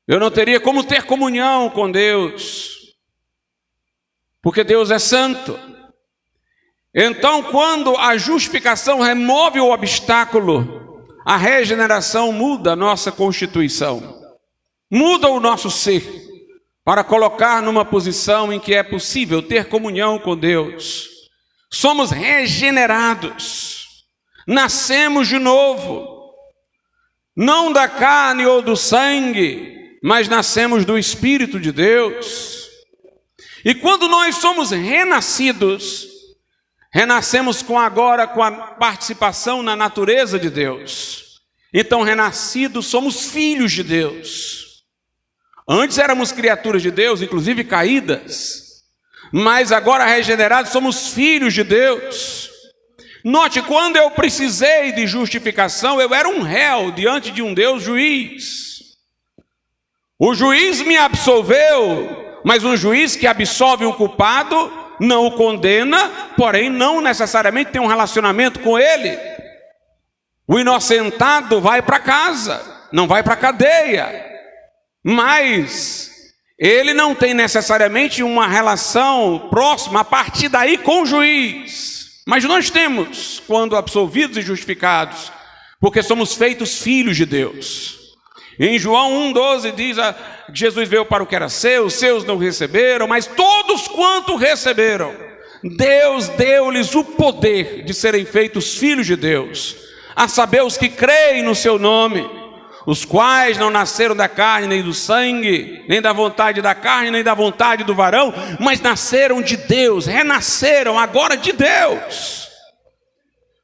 [SPEAKER 1] Eu não teria como ter comunhão com Deus, porque Deus é santo. Então, quando a justificação remove o obstáculo, a regeneração muda a nossa constituição, muda o nosso ser, para colocar numa posição em que é possível ter comunhão com Deus. Somos regenerados, nascemos de novo, não da carne ou do sangue, mas nascemos do Espírito de Deus. E quando nós somos renascidos, renascemos agora com a participação na natureza de Deus. Então, renascidos, somos filhos de Deus. Antes éramos criaturas de Deus, inclusive caídas, mas agora regenerados, somos filhos de Deus. Note, quando eu precisei de justificação, eu era um réu diante de um Deus juiz. O juiz me absolveu, mas um juiz que absolve um culpado não o condena, porém não necessariamente tem um relacionamento com ele. O inocentado vai para casa, não vai para a cadeia, mas ele não tem necessariamente uma relação próxima a partir daí com o juiz. Mas nós temos, quando absolvidos e justificados, porque somos feitos filhos de Deus. Em João 1,12 diz que Jesus veio para o que era seu, os seus não receberam, mas todos quanto receberam, Deus deu-lhes o poder de serem feitos filhos de Deus, a saber, os que creem no seu nome, os quais não nasceram da carne nem do sangue, nem da vontade da carne, nem da vontade do varão, mas nasceram de Deus, renasceram agora de Deus.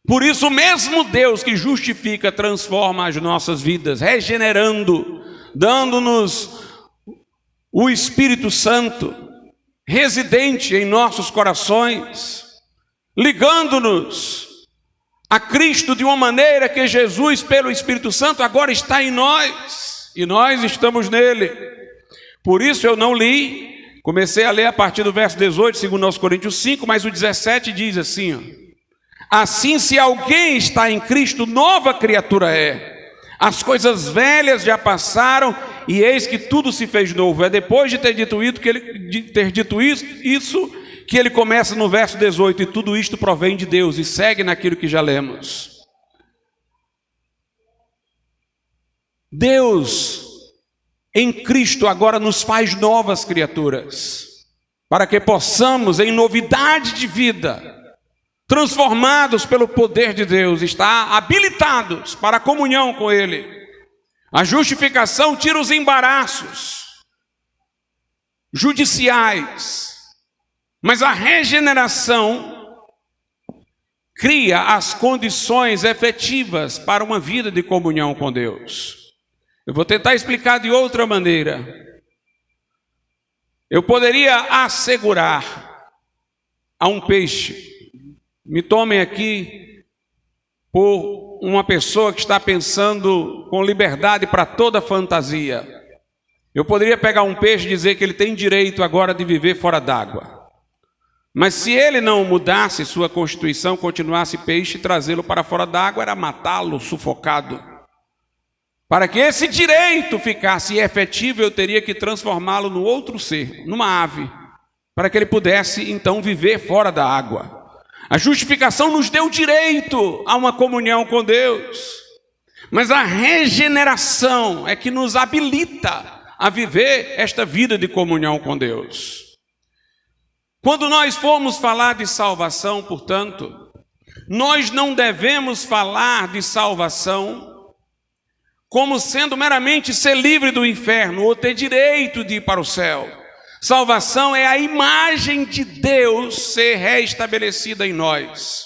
[SPEAKER 1] Por isso, o mesmo Deus que justifica, transforma as nossas vidas, regenerando, dando-nos o Espírito Santo, residente em nossos corações, ligando-nos a Cristo de uma maneira que Jesus, pelo Espírito Santo, agora está em nós, e nós estamos nele. Por isso eu não li, comecei a ler a partir do verso 18, segundo aos Coríntios 5, mas o 17 diz assim, ó: assim, se alguém está em Cristo, nova criatura é. As coisas velhas já passaram, e eis que tudo se fez novo. É depois de ter dito isso que ele começa no verso 18, e tudo isto provém de Deus, e segue naquilo que já lemos. Deus, em Cristo, agora nos faz novas criaturas, para que possamos, em novidade de vida, transformados pelo poder de Deus, estar habilitados para a comunhão com Ele. A justificação tira os embaraços judiciais, mas a regeneração cria as condições efetivas para uma vida de comunhão com Deus. Eu vou tentar explicar de outra maneira. Eu poderia assegurar a um peixe, me tomem aqui por uma pessoa que está pensando com liberdade para toda fantasia. Eu poderia pegar um peixe e dizer que ele tem direito agora de viver fora d'água. Mas se ele não mudasse sua constituição, continuasse peixe, trazê-lo para fora d'água era matá-lo sufocado. Para que esse direito ficasse efetivo, eu teria que transformá-lo num outro ser, numa ave, para que ele pudesse então viver fora da água. A justificação nos deu direito a uma comunhão com Deus, mas a regeneração é que nos habilita a viver esta vida de comunhão com Deus. Quando nós formos falar de salvação, portanto, nós não devemos falar de salvação como sendo meramente ser livre do inferno ou ter direito de ir para o céu. Salvação é a imagem de Deus ser restabelecida em nós,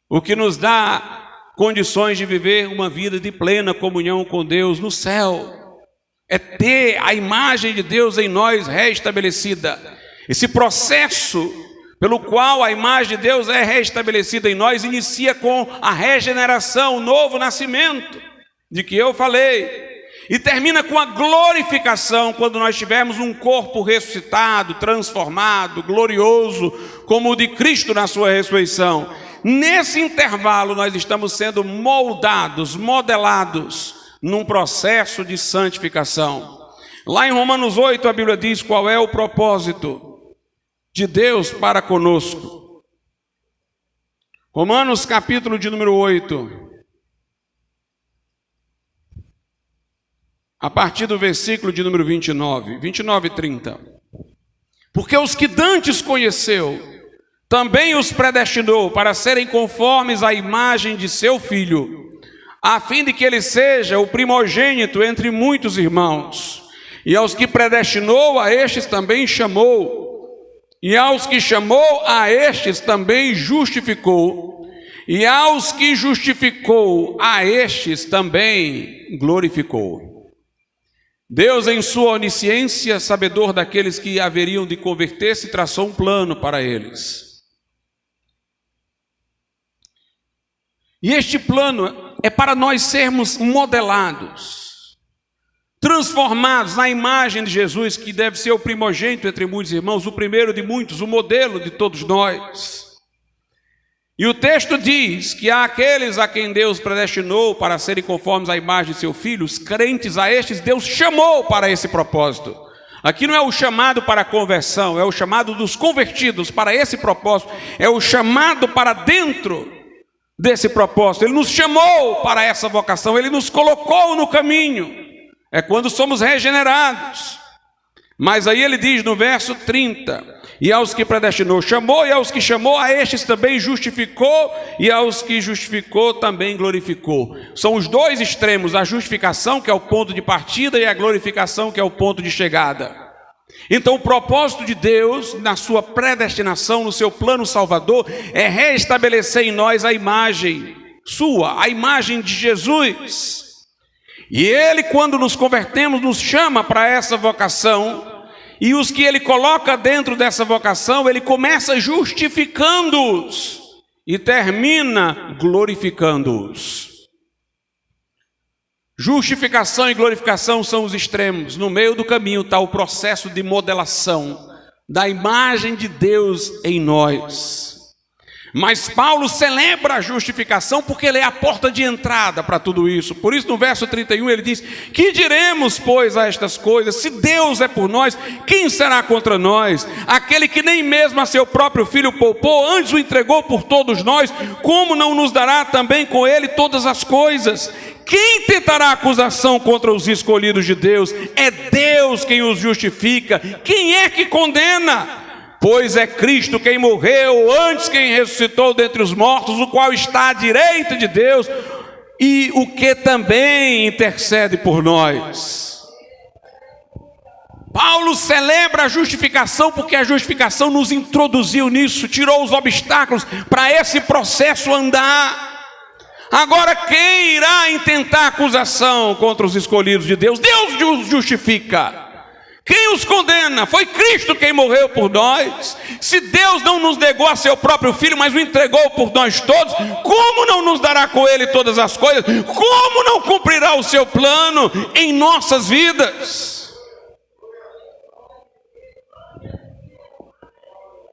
[SPEAKER 1] o que nos dá condições de viver uma vida de plena comunhão com Deus no céu. É ter a imagem de Deus em nós restabelecida. Esse processo pelo qual a imagem de Deus é restabelecida em nós inicia com a regeneração, o novo nascimento, de que eu falei. E termina com a glorificação, quando nós tivermos um corpo ressuscitado, transformado, glorioso, como o de Cristo na sua ressurreição. Nesse intervalo nós estamos sendo moldados, modelados, num processo de santificação. Lá em Romanos 8 a Bíblia diz qual é o propósito de Deus para conosco. Romanos capítulo de número 8. A partir do versículo de número 29 e 30. Porque os que dantes conheceu, também os predestinou para serem conformes à imagem de seu Filho, a fim de que ele seja o primogênito entre muitos irmãos. E aos que predestinou, a estes também chamou. E aos que chamou, a estes também justificou. E aos que justificou, a estes também glorificou. Deus, em sua onisciência, sabedor daqueles que haveriam de converter-se, traçou um plano para eles. E este plano é para nós sermos modelados, transformados na imagem de Jesus, que deve ser o primogênito entre muitos irmãos, o primeiro de muitos, o modelo de todos nós. E o texto diz que há aqueles a quem Deus predestinou para serem conformes à imagem de seu Filho, os crentes, a estes Deus chamou para esse propósito. Aqui não é o chamado para a conversão, é o chamado dos convertidos para esse propósito, é o chamado para dentro desse propósito. Ele nos chamou para essa vocação, Ele nos colocou no caminho. É quando somos regenerados. Mas aí ele diz no verso 30, e aos que predestinou chamou, e aos que chamou a estes também justificou, e aos que justificou também glorificou. São os dois extremos, a justificação, que é o ponto de partida, e a glorificação, que é o ponto de chegada. Então o propósito de Deus, na sua predestinação, no seu plano salvador, é restabelecer em nós a imagem sua, a imagem de Jesus. E Ele, quando nos convertemos, nos chama para essa vocação, e os que Ele coloca dentro dessa vocação, Ele começa justificando-os e termina glorificando-os. Justificação e glorificação são os extremos. No meio do caminho está o processo de modelação da imagem de Deus em nós. Mas Paulo celebra a justificação porque ele é a porta de entrada para tudo isso. Por isso no verso 31 ele diz: que diremos, pois, a estas coisas? Se Deus é por nós, quem será contra nós? Aquele que nem mesmo a seu próprio filho poupou, antes o entregou por todos nós, como não nos dará também com ele todas as coisas? Quem tentará acusação contra os escolhidos de Deus? É Deus quem os justifica. Quem é que condena? Pois é Cristo quem morreu, antes quem ressuscitou dentre os mortos, o qual está à direita de Deus, e o que também intercede por nós. Paulo celebra a justificação porque a justificação nos introduziu nisso, tirou os obstáculos para esse processo andar. Agora quem irá intentar acusação contra os escolhidos de Deus? Deus os justifica. Quem os condena? Foi Cristo quem morreu por nós. Se Deus não nos negou a seu próprio Filho, mas o entregou por nós todos, como não nos dará com Ele todas as coisas? Como não cumprirá o seu plano em nossas vidas?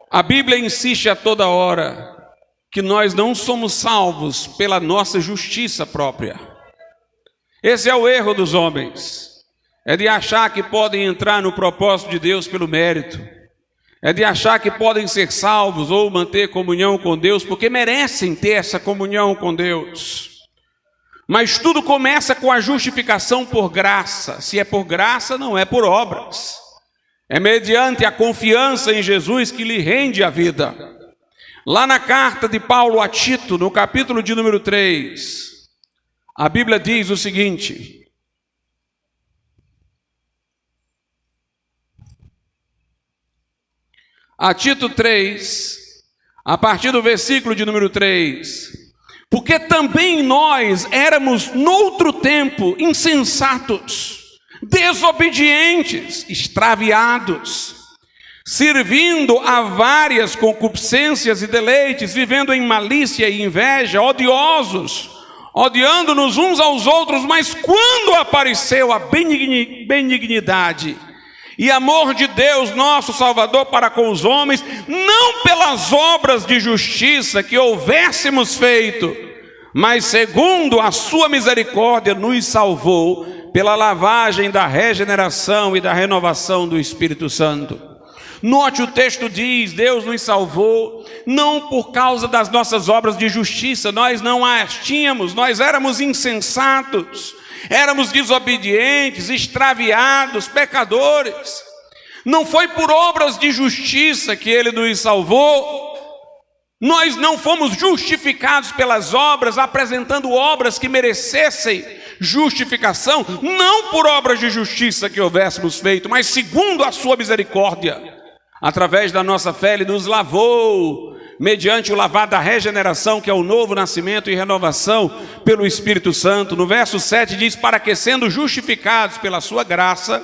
[SPEAKER 1] A Bíblia insiste a toda hora que nós não somos salvos pela nossa justiça própria. Esse é o erro dos homens. É de achar que podem entrar no propósito de Deus pelo mérito. É de achar que podem ser salvos ou manter comunhão com Deus porque merecem ter essa comunhão com Deus. Mas tudo começa com a justificação por graça. Se é por graça, não é por obras. É mediante a confiança em Jesus que lhe rende a vida. Lá na carta de Paulo a Tito, no capítulo de número 3, a Bíblia diz o seguinte: a Tito 3, a partir do versículo de número 3, porque também nós éramos noutro tempo insensatos, desobedientes, extraviados, servindo a várias concupiscências e deleites, vivendo em malícia e inveja, odiosos, odiando-nos uns aos outros. Mas quando apareceu a benignidade e amor de Deus, nosso Salvador, para com os homens, não pelas obras de justiça que houvéssemos feito, mas segundo a sua misericórdia nos salvou pela lavagem da regeneração e da renovação do Espírito Santo. Note, o texto diz: Deus nos salvou não por causa das nossas obras de justiça, nós não as tínhamos, nós éramos insensatos, éramos desobedientes, extraviados, pecadores. Não foi por obras de justiça que Ele nos salvou. Nós não fomos justificados pelas obras, apresentando obras que merecessem justificação, não por obras de justiça que houvéssemos feito, mas segundo a sua misericórdia. Através da nossa fé Ele nos lavou, mediante o lavar da regeneração, que é o novo nascimento e renovação pelo Espírito Santo. No verso 7 diz: para que, sendo justificados pela sua graça,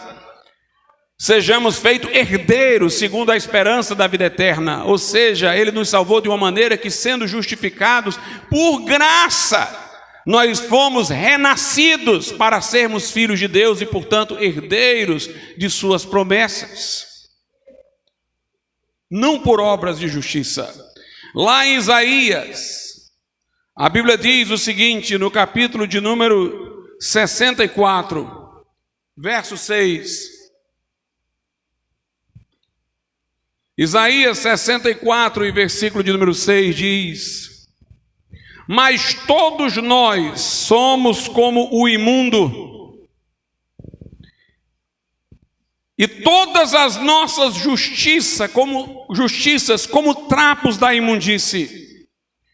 [SPEAKER 1] sejamos feitos herdeiros segundo a esperança da vida eterna. Ou seja, Ele nos salvou de uma maneira que, sendo justificados por graça, nós fomos renascidos para sermos filhos de Deus e, portanto, herdeiros de suas promessas. Não por obras de justiça. Lá em Isaías, a Bíblia diz o seguinte, no capítulo de número 64, verso 6. Isaías 64 e versículo de número 6 diz: mas todos nós somos como o imundo, E todas as nossas justiças como trapos da imundície.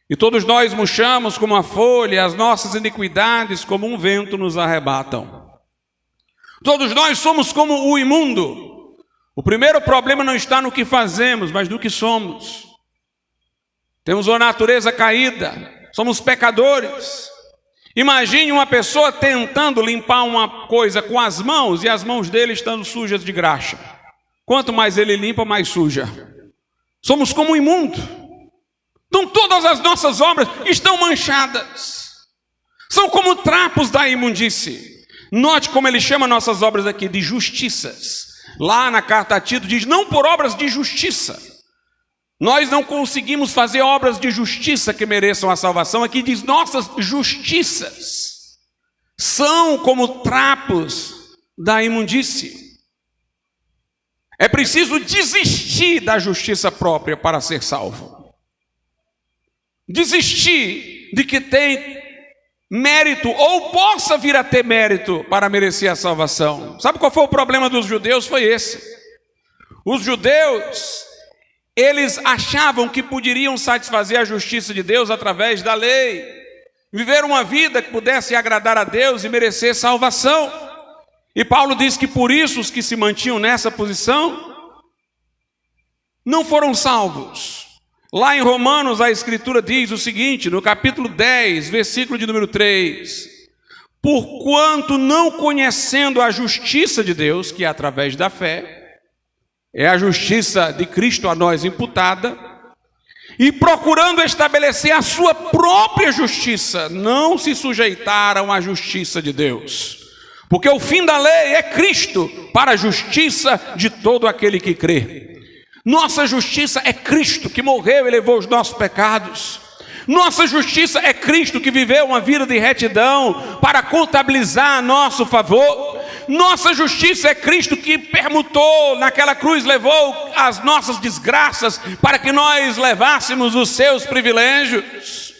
[SPEAKER 1] E todos nós murchamos como a folha, as nossas iniquidades como um vento nos arrebatam. Todos nós somos como o imundo. O primeiro problema não está no que fazemos, mas no que somos. Temos uma natureza caída, somos pecadores. Imagine uma pessoa tentando limpar uma coisa com as mãos e as mãos dele estando sujas de graxa. Quanto mais ele limpa, mais suja. Somos como o imundo. Então todas as nossas obras estão manchadas. São como trapos da imundície. Note como ele chama nossas obras aqui de justiças. Lá na carta a Tito diz, não por obras de justiça. Nós não conseguimos fazer obras de justiça que mereçam a salvação. Aqui diz, nossas justiças são como trapos da imundície. É preciso desistir da justiça própria para ser salvo. Desistir de que tem mérito ou possa vir a ter mérito para merecer a salvação. Sabe qual foi o problema dos judeus? Foi esse. Os judeus, eles achavam que poderiam satisfazer a justiça de Deus através da lei. Viver uma vida que pudesse agradar a Deus e merecer salvação. E Paulo diz que por isso os que se mantinham nessa posição não foram salvos. Lá em Romanos a Escritura diz o seguinte, no capítulo 10, versículo de número 3. Porquanto não conhecendo a justiça de Deus, que é através da fé, é a justiça de Cristo a nós imputada, e procurando estabelecer a sua própria justiça, não se sujeitaram à justiça de Deus. Porque o fim da lei é Cristo para a justiça de todo aquele que crê. Nossa justiça é Cristo que morreu e levou os nossos pecados. Nossa justiça é Cristo que viveu uma vida de retidão para contabilizar a nosso favor. Nossa justiça é Cristo que permutou naquela cruz, levou as nossas desgraças para que nós levássemos os seus privilégios.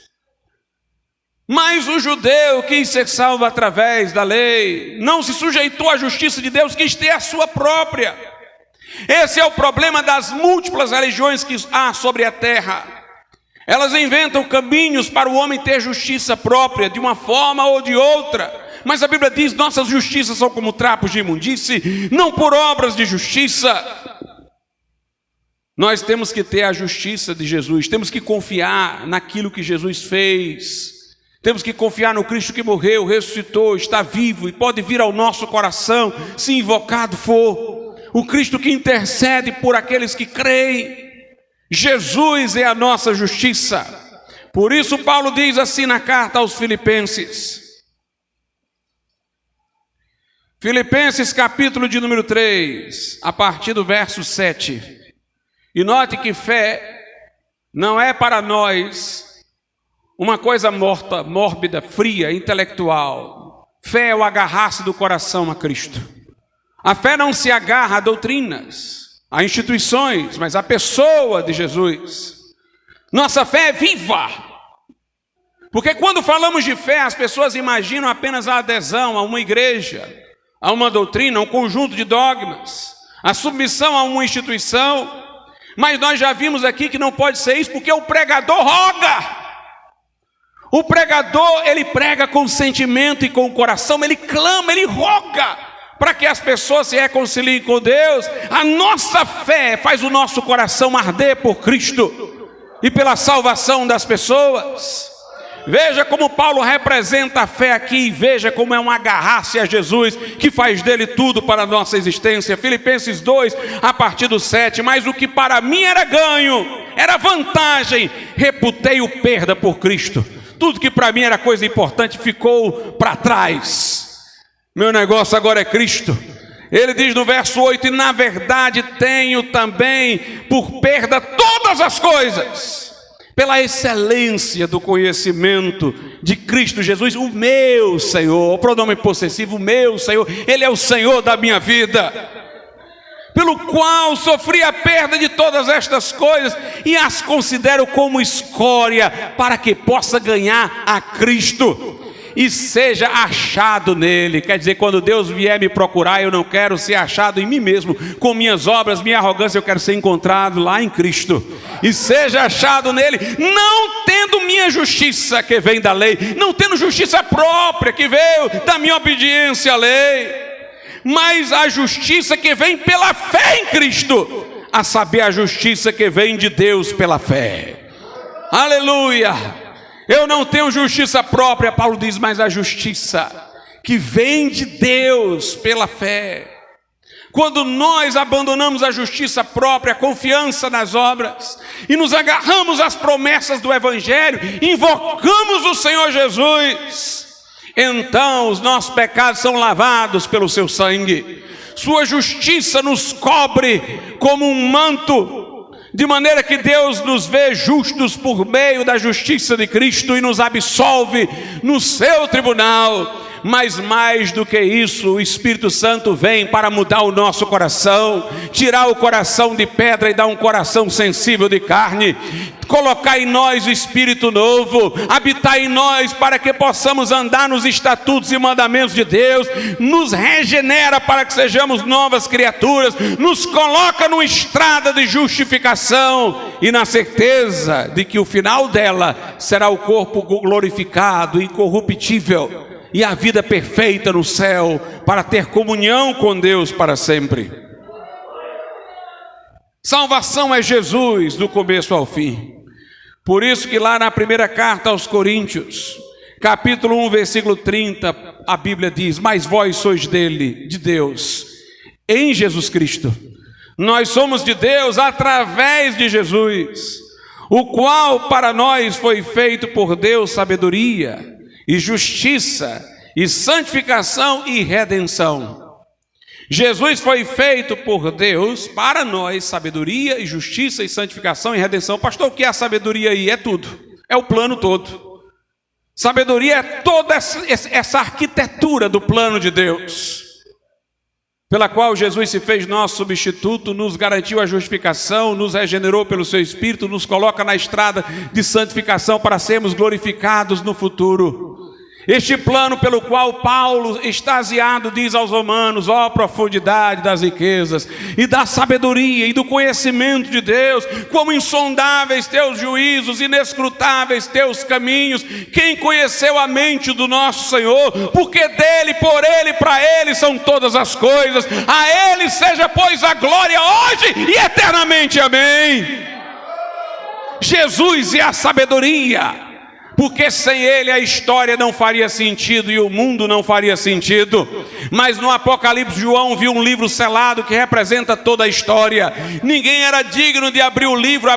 [SPEAKER 1] Mas o judeu quis ser salvo através da lei, não se sujeitou à justiça de Deus, quis ter a sua própria. Esse é o problema das múltiplas religiões que há sobre a terra. Elas inventam caminhos para o homem ter justiça própria, de uma forma ou de outra. Mas a Bíblia diz, nossas justiças são como trapos de imundície, não por obras de justiça. Nós temos que ter a justiça de Jesus, temos que confiar naquilo que Jesus fez. Temos que confiar no Cristo que morreu, ressuscitou, está vivo e pode vir ao nosso coração, se invocado for. O Cristo que intercede por aqueles que creem. Jesus é a nossa justiça. Por isso Paulo diz assim na carta aos Filipenses. Filipenses capítulo de número 3, a partir do verso 7. E note que fé não é para nós uma coisa morta, mórbida, fria, intelectual. Fé é o agarrar-se do coração a Cristo. A fé não se agarra a doutrinas, a instituições, mas à pessoa de Jesus. Nossa fé é viva. Porque quando falamos de fé, as pessoas imaginam apenas a adesão a uma igreja, a uma doutrina, a um conjunto de dogmas, a submissão a uma instituição. Mas nós já vimos aqui que não pode ser isso, porque o pregador roga. O pregador, ele prega com sentimento e com o coração, ele clama, ele roga para que as pessoas se reconciliem com Deus. A nossa fé faz o nosso coração arder por Cristo e pela salvação das pessoas. Veja como Paulo representa a fé aqui, veja como é um agarrar-se a Jesus, que faz dele tudo para a nossa existência. Filipenses 2, a partir do 7, mas o que para mim era ganho, era vantagem, reputei-o perda por Cristo. Tudo que para mim era coisa importante ficou para trás. Meu negócio agora é Cristo. Ele diz no verso 8, e na verdade tenho também por perda todas as coisas, pela excelência do conhecimento de Cristo Jesus, o meu Senhor. O pronome possessivo, o meu Senhor. Ele é o Senhor da minha vida, pelo qual sofri a perda de todas estas coisas e as considero como escória, para que possa ganhar a Cristo e seja achado nele. Quer dizer, quando Deus vier me procurar, eu não quero ser achado em mim mesmo, com minhas obras, minha arrogância, eu quero ser encontrado lá em Cristo, e seja achado nele, não tendo minha justiça que vem da lei, não tendo justiça própria que veio da minha obediência à lei, mas a justiça que vem pela fé em Cristo, a saber, a justiça que vem de Deus pela fé. Aleluia! Eu não tenho justiça própria, Paulo diz, mas a justiça que vem de Deus pela fé. Quando nós abandonamos a justiça própria, a confiança nas obras, e nos agarramos às promessas do Evangelho, invocamos o Senhor Jesus, então os nossos pecados são lavados pelo seu sangue, sua justiça nos cobre como um manto, de maneira que Deus nos vê justos por meio da justiça de Cristo e nos absolve no seu tribunal. Mas mais do que isso, o Espírito Santo vem para mudar o nosso coração, tirar o coração de pedra e dar um coração sensível de carne, colocar em nós o Espírito novo, habitar em nós para que possamos andar nos estatutos e mandamentos de Deus, nos regenera para que sejamos novas criaturas, nos coloca numa estrada de justificação e na certeza de que o final dela será o corpo glorificado, incorruptível, e a vida perfeita no céu, para ter comunhão com Deus para sempre. Salvação é Jesus do começo ao fim. Por isso que lá na primeira carta aos Coríntios, capítulo 1, versículo 30, a Bíblia diz: mas vós sois dele, de Deus, em Jesus Cristo. Nós somos de Deus através de Jesus, o qual para nós foi feito por Deus sabedoria e justiça, e santificação e redenção. Jesus foi feito por Deus para nós sabedoria e justiça e santificação e redenção. Pastor, o que é a sabedoria aí? É tudo, é o plano todo. Sabedoria é toda essa arquitetura do plano de Deus, pela qual Jesus se fez nosso substituto, nos garantiu a justificação, nos regenerou pelo seu Espírito, nos coloca na estrada de santificação para sermos glorificados no futuro. Este plano pelo qual Paulo, extasiado, diz aos romanos: ó profundidade das riquezas e da sabedoria e do conhecimento de Deus, como insondáveis teus juízos, inescrutáveis teus caminhos. Quem conheceu a mente do nosso Senhor? Porque dele, por ele, para ele são todas as coisas. A ele seja, pois, a glória hoje e eternamente. Amém. Jesus é a sabedoria, porque sem ele a história não faria sentido e o mundo não faria sentido. Mas no Apocalipse, João viu um livro selado que representa toda a história. Ninguém era digno de abrir o livro,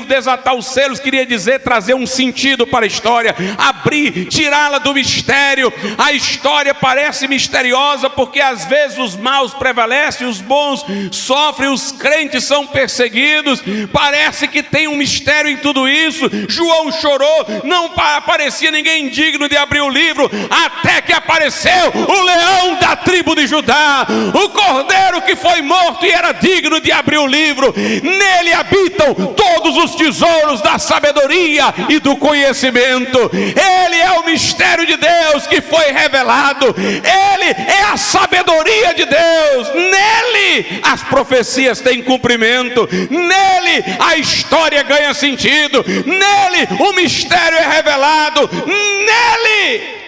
[SPEAKER 1] desatar os selos, queria dizer trazer um sentido para a história, abrir, tirá-la do mistério. A história parece misteriosa porque às vezes os maus prevalecem, os bons sofrem, os crentes são perseguidos. Parece que tem um mistério em tudo isso. João chorou, não aparecia ninguém digno de abrir o livro, até que apareceu o leão da tribo de Judá, o cordeiro que foi morto e era digno de abrir o livro. Nele habitam todos os tesouros da sabedoria e do conhecimento. Ele é o mistério de Deus que foi revelado, ele é a sabedoria de Deus. Nele as profecias têm cumprimento, nele a história ganha sentido, nele o mistério é revelado, nele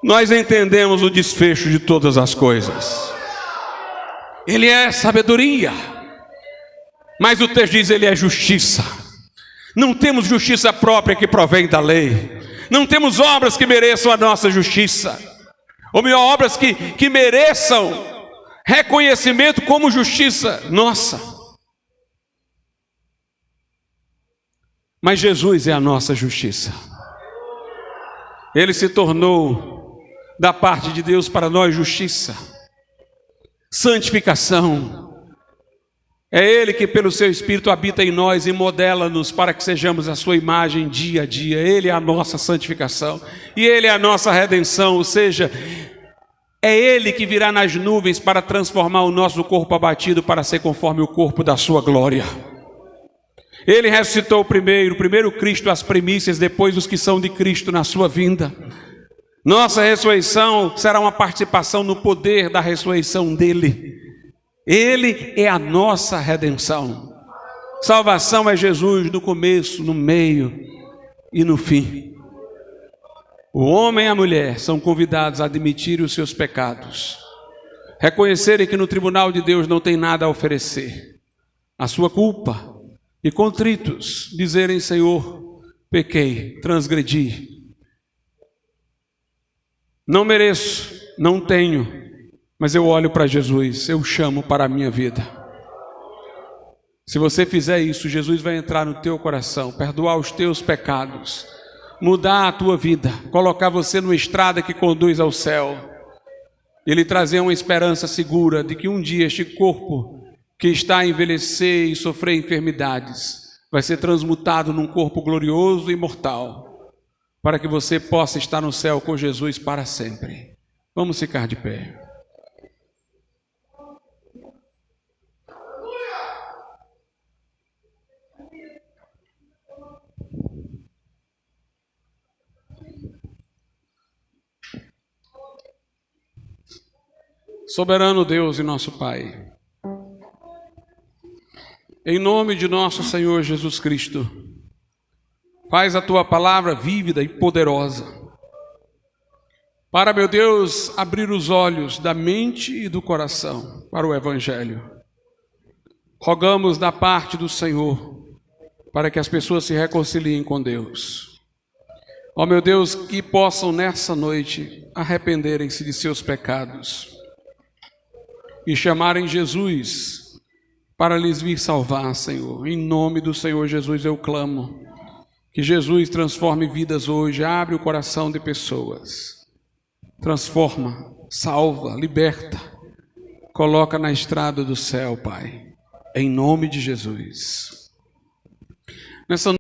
[SPEAKER 1] nós entendemos o desfecho de todas as coisas. Ele é sabedoria, mas o texto diz: ele é justiça. Não temos justiça própria que provém da lei, não temos obras que mereçam a nossa justiça, ou melhor, obras que mereçam reconhecimento como justiça nossa. Mas Jesus é a nossa justiça. Ele se tornou da parte de Deus para nós justiça, santificação. É Ele que pelo seu Espírito habita em nós e modela-nos para que sejamos a sua imagem dia a dia. Ele é a nossa santificação e Ele é a nossa redenção, ou seja, é Ele que virá nas nuvens para transformar o nosso corpo abatido para ser conforme o corpo da sua glória. Ele ressuscitou primeiro Cristo, as primícias, depois os que são de Cristo na sua vinda. Nossa ressurreição será uma participação no poder da ressurreição dele. Ele é a nossa redenção. Salvação é Jesus no começo, no meio e no fim. O homem e a mulher são convidados a admitirem os seus pecados, reconhecerem que no tribunal de Deus não tem nada a oferecer, a sua culpa, e contritos dizerem: Senhor, pequei, transgredi, não mereço, não tenho, mas eu olho para Jesus, eu chamo para a minha vida. Se você fizer isso, Jesus vai entrar no teu coração, perdoar os teus pecados, mudar a tua vida, colocar você numa estrada que conduz ao céu. Ele trazer uma esperança segura de que um dia este corpo que está a envelhecer e sofrer enfermidades vai ser transmutado num corpo glorioso e imortal, para que você possa estar no céu com Jesus para sempre. Vamos ficar de pé. Soberano Deus e nosso Pai, em nome de nosso Senhor Jesus Cristo, faz a Tua palavra vívida e poderosa, para, meu Deus, abrir os olhos da mente e do coração para o Evangelho. Rogamos da parte do Senhor, para que as pessoas se reconciliem com Deus. Ó meu Deus, que possam nessa noite arrependerem-se de seus pecados e chamarem Jesus para lhes vir salvar, Senhor. Em nome do Senhor Jesus eu clamo, que Jesus transforme vidas hoje, abre o coração de pessoas, transforma, salva, liberta, coloca na estrada do céu, Pai, em nome de Jesus. Nessa